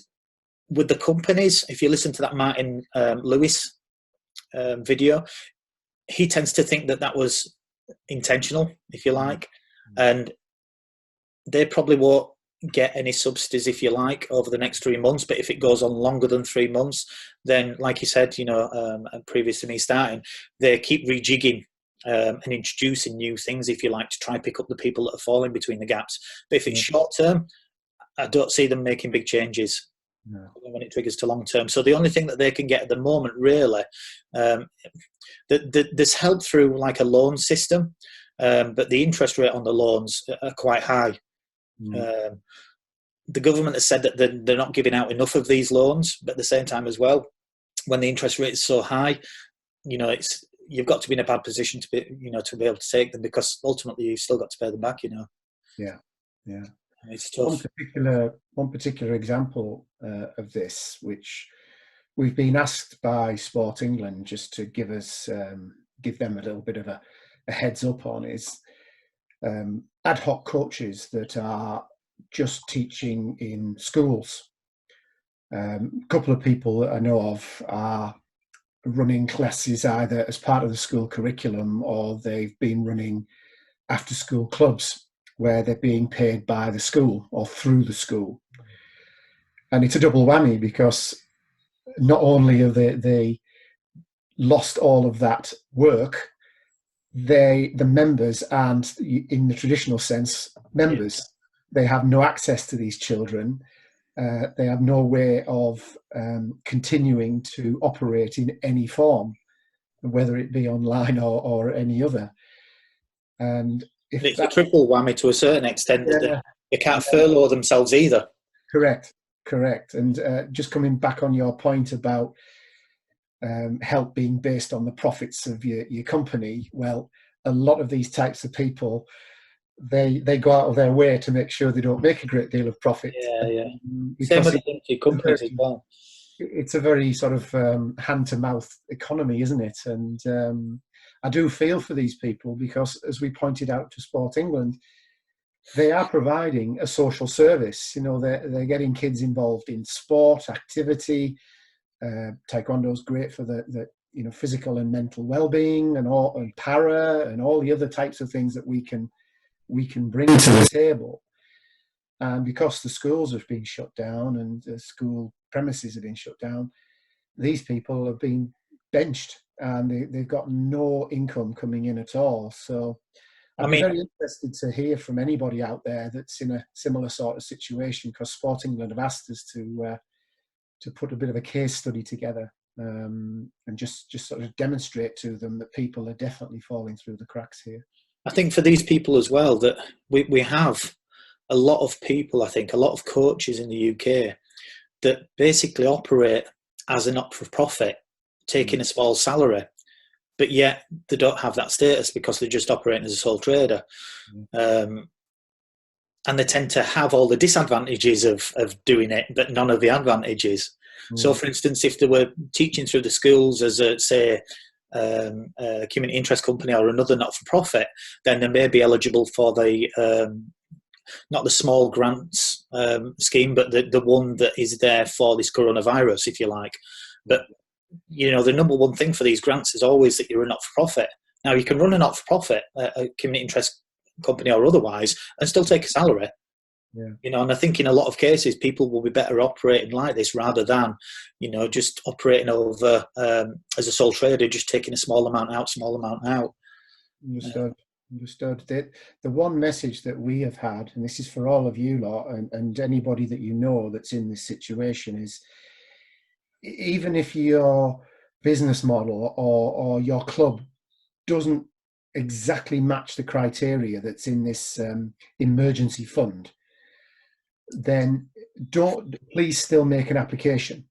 with the companies, if you listen to that Martin Lewis video, he tends to think that was intentional, if you like, and they probably won't get any subsidies, if you like, over the next 3 months. But if it goes on longer than 3 months, then, like you said, previous to me starting, they keep rejigging and introducing new things, if you like, to try and pick up the people that are falling between the gaps. But if it's short term, I don't see them making big changes. No. When it triggers to long term. So the only thing that they can get at the moment, really, there's help through like a loan system, but the interest rate on the loans are quite high. The government has said that they're not giving out enough of these loans, but at the same time as well, when the interest rate is so high, you've got to be in a bad position to be able to take them, because ultimately you've still got to pay them back. Yeah. It's tough. One particular example of this, which we've been asked by Sport England just to give them a little bit of a heads up on, is ad hoc coaches that are just teaching in schools. A couple of people that I know of are running classes either as part of the school curriculum, or they've been running after school clubs where they're being paid by the school or through the school. And it's a double whammy, because not only have they lost all of that work, the members aren't, in the traditional sense, members. They have no access to these children. They have no way of continuing to operate in any form, whether it be online or any other. And it's a triple whammy to a certain extent. They can't furlough themselves either. Correct, correct. And just coming back on your point about help being based on the profits of your company, well, a lot of these types of people, they go out of their way to make sure they don't make a great deal of profit. Yeah. Same Because with the limited companies as well. it's a very sort of hand-to-mouth economy, isn't it? And I do feel for these people because, as we pointed out to Sport England, they are providing a social service. You know, they're getting kids involved in sport, activity. Taekwondo is great for the physical and mental well-being, and para and all the other types of things that we can bring to the table. And because the schools have been shut down and the school premises have been shut down, these people have been benched and they've got no income coming in at all. So I'd be very interested to hear from anybody out there that's in a similar sort of situation, because Sport England have asked us to put a bit of a case study together and just sort of demonstrate to them that people are definitely falling through the cracks here. I think for these people as well, that we have a lot of people, I think, a lot of coaches in the UK that basically operate as a not-for-profit, taking a small salary, but yet they don't have that status because they're just operating as a sole trader. And they tend to have all the disadvantages of doing it, but none of the advantages. So, for instance, if they were teaching through the schools as a, say, a community interest company or another not-for-profit, then they may be eligible for the not the small grants scheme, but the one that is there for this coronavirus, if you like. But the number one thing for these grants is always that you're a not-for-profit. Now, you can run a not-for-profit, a community interest company or otherwise, and still take a salary. And I think in a lot of cases people will be better operating like this rather than just operating over as a sole trader, just taking a small amount out. Understood. The one message that we have had, and this is for all of you lot and anybody that you know that's in this situation, is even if your business model or your club doesn't exactly match the criteria that's in this emergency fund, then please still make an application,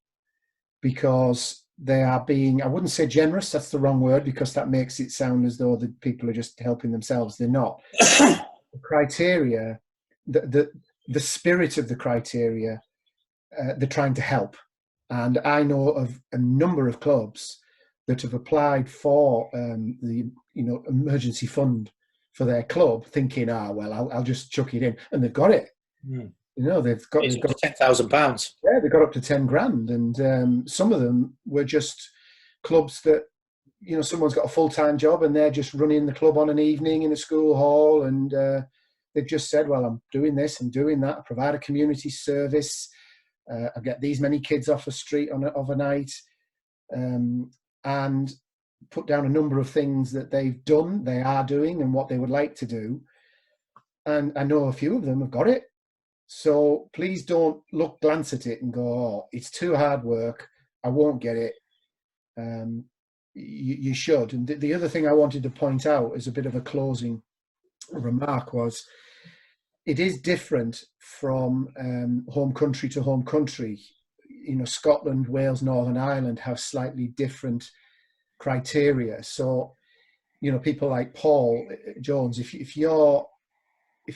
because they are being, I wouldn't say generous, that's the wrong word, because that makes it sound as though the people are just helping themselves. They're not. The criteria, the spirit of the criteria, they're trying to help. And I know of a number of clubs that have applied for the emergency fund for their club, thinking, I'll just chuck it in, and they've got it. They've got £10,000. Yeah, they got up to 10 grand, and some of them were just clubs that someone's got a full-time job and they're just running the club on an evening in a school hall, and they've just said, well, I'm doing this and doing that, I provide a community service, I get these many kids off the street overnight, and put down a number of things that they are doing and what they would like to do, and I know a few of them have got it. So please don't glance at it and go, oh, it's too hard work, I won't get it. You should. And the other thing I wanted to point out as a bit of a closing remark was, it is different from home country to home country. Scotland, Wales, Northern Ireland have slightly different criteria. So, people like Paul Jones, if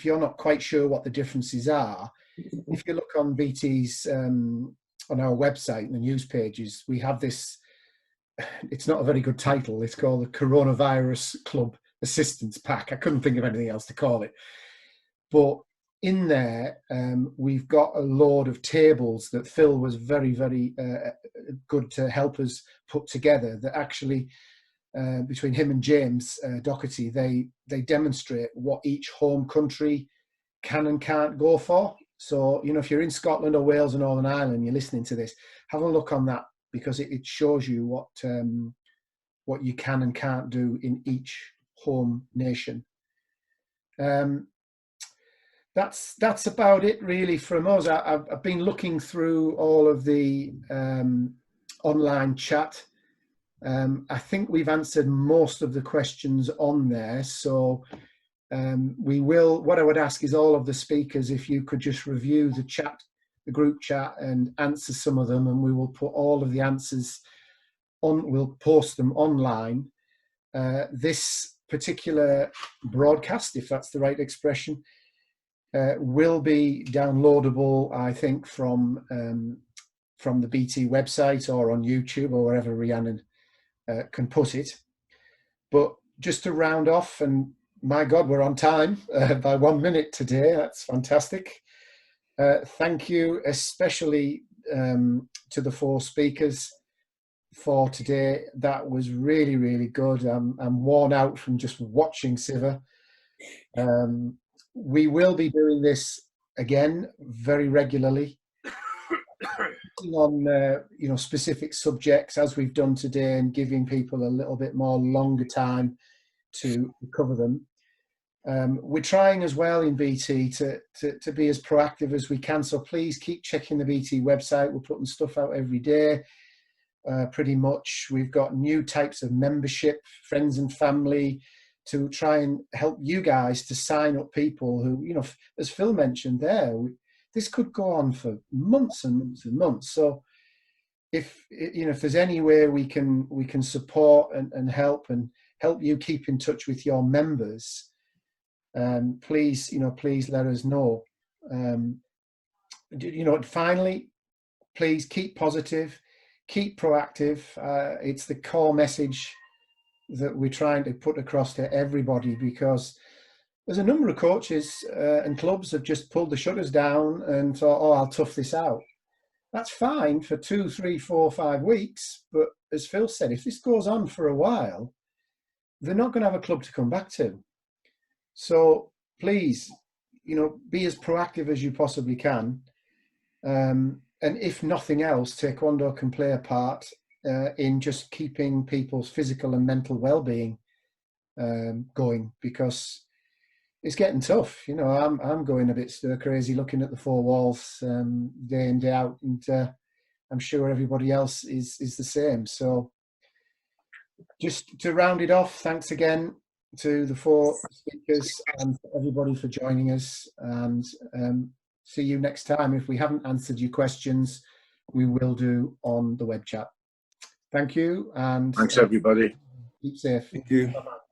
you're not quite sure what the differences are, if you look on BT's, on our website and the news pages, we have this, it's not a very good title, it's called the Coronavirus Club Assistance Pack. I couldn't think of anything else to call it. But in there, we've got a load of tables that Phill was very, very good to help us put together, that actually, between him and James Doherty, they demonstrate what each home country can and can't go for. So, if you're in Scotland or Wales or Northern Ireland, you're listening to this, have a look on that, because it shows you what you can and can't do in each home nation. That's about it really from us. I've been looking through all of the online chat. I think we've answered most of the questions on there. So What I would ask is all of the speakers, if you could just review the chat, the group chat, and answer some of them, and we will put all of the answers on, we'll post them online. This particular broadcast, if that's the right expression, will be downloadable, I think, from the BT website or on YouTube or wherever Rhiannon can put it. But just to round off, and my God, we're on time by 1 minute today. That's fantastic. Thank you especially to the 4 speakers for today. That was really, really good. I'm worn out from just watching Siva. We will be doing this again very regularly on specific subjects as we've done today, and giving people a little bit more longer time to cover them. We're trying as well in BT to be as proactive as we can, so please keep checking the BT website. We're putting stuff out every day, pretty much. We've got new types of membership, friends and family, to try and help you guys to sign up people who, as Phill mentioned there, this could go on for months and months and months. So if there's any way we can support and help you keep in touch with your members, please let us know. Finally, please keep positive, keep proactive. It's the core message that we're trying to put across to everybody, because there's a number of coaches and clubs have just pulled the shutters down and thought, oh, I'll tough this out. That's fine for 2, 3, 4, 5 weeks. But as Phill said, if this goes on for a while, they're not going to have a club to come back to. So please, be as proactive as you possibly can. And if nothing else, Taekwondo can play a part in just keeping people's physical and mental well-being going, because it's getting tough. I'm going a bit stir crazy looking at the 4 walls day in, day out, and I'm sure everybody else is the same. So just to round it off, thanks again to the 4 speakers and everybody for joining us, and see you next time. If we haven't answered your questions, we will do on the web chat. Thank you, and thanks everybody. keep safe. Thank you. Bye-bye.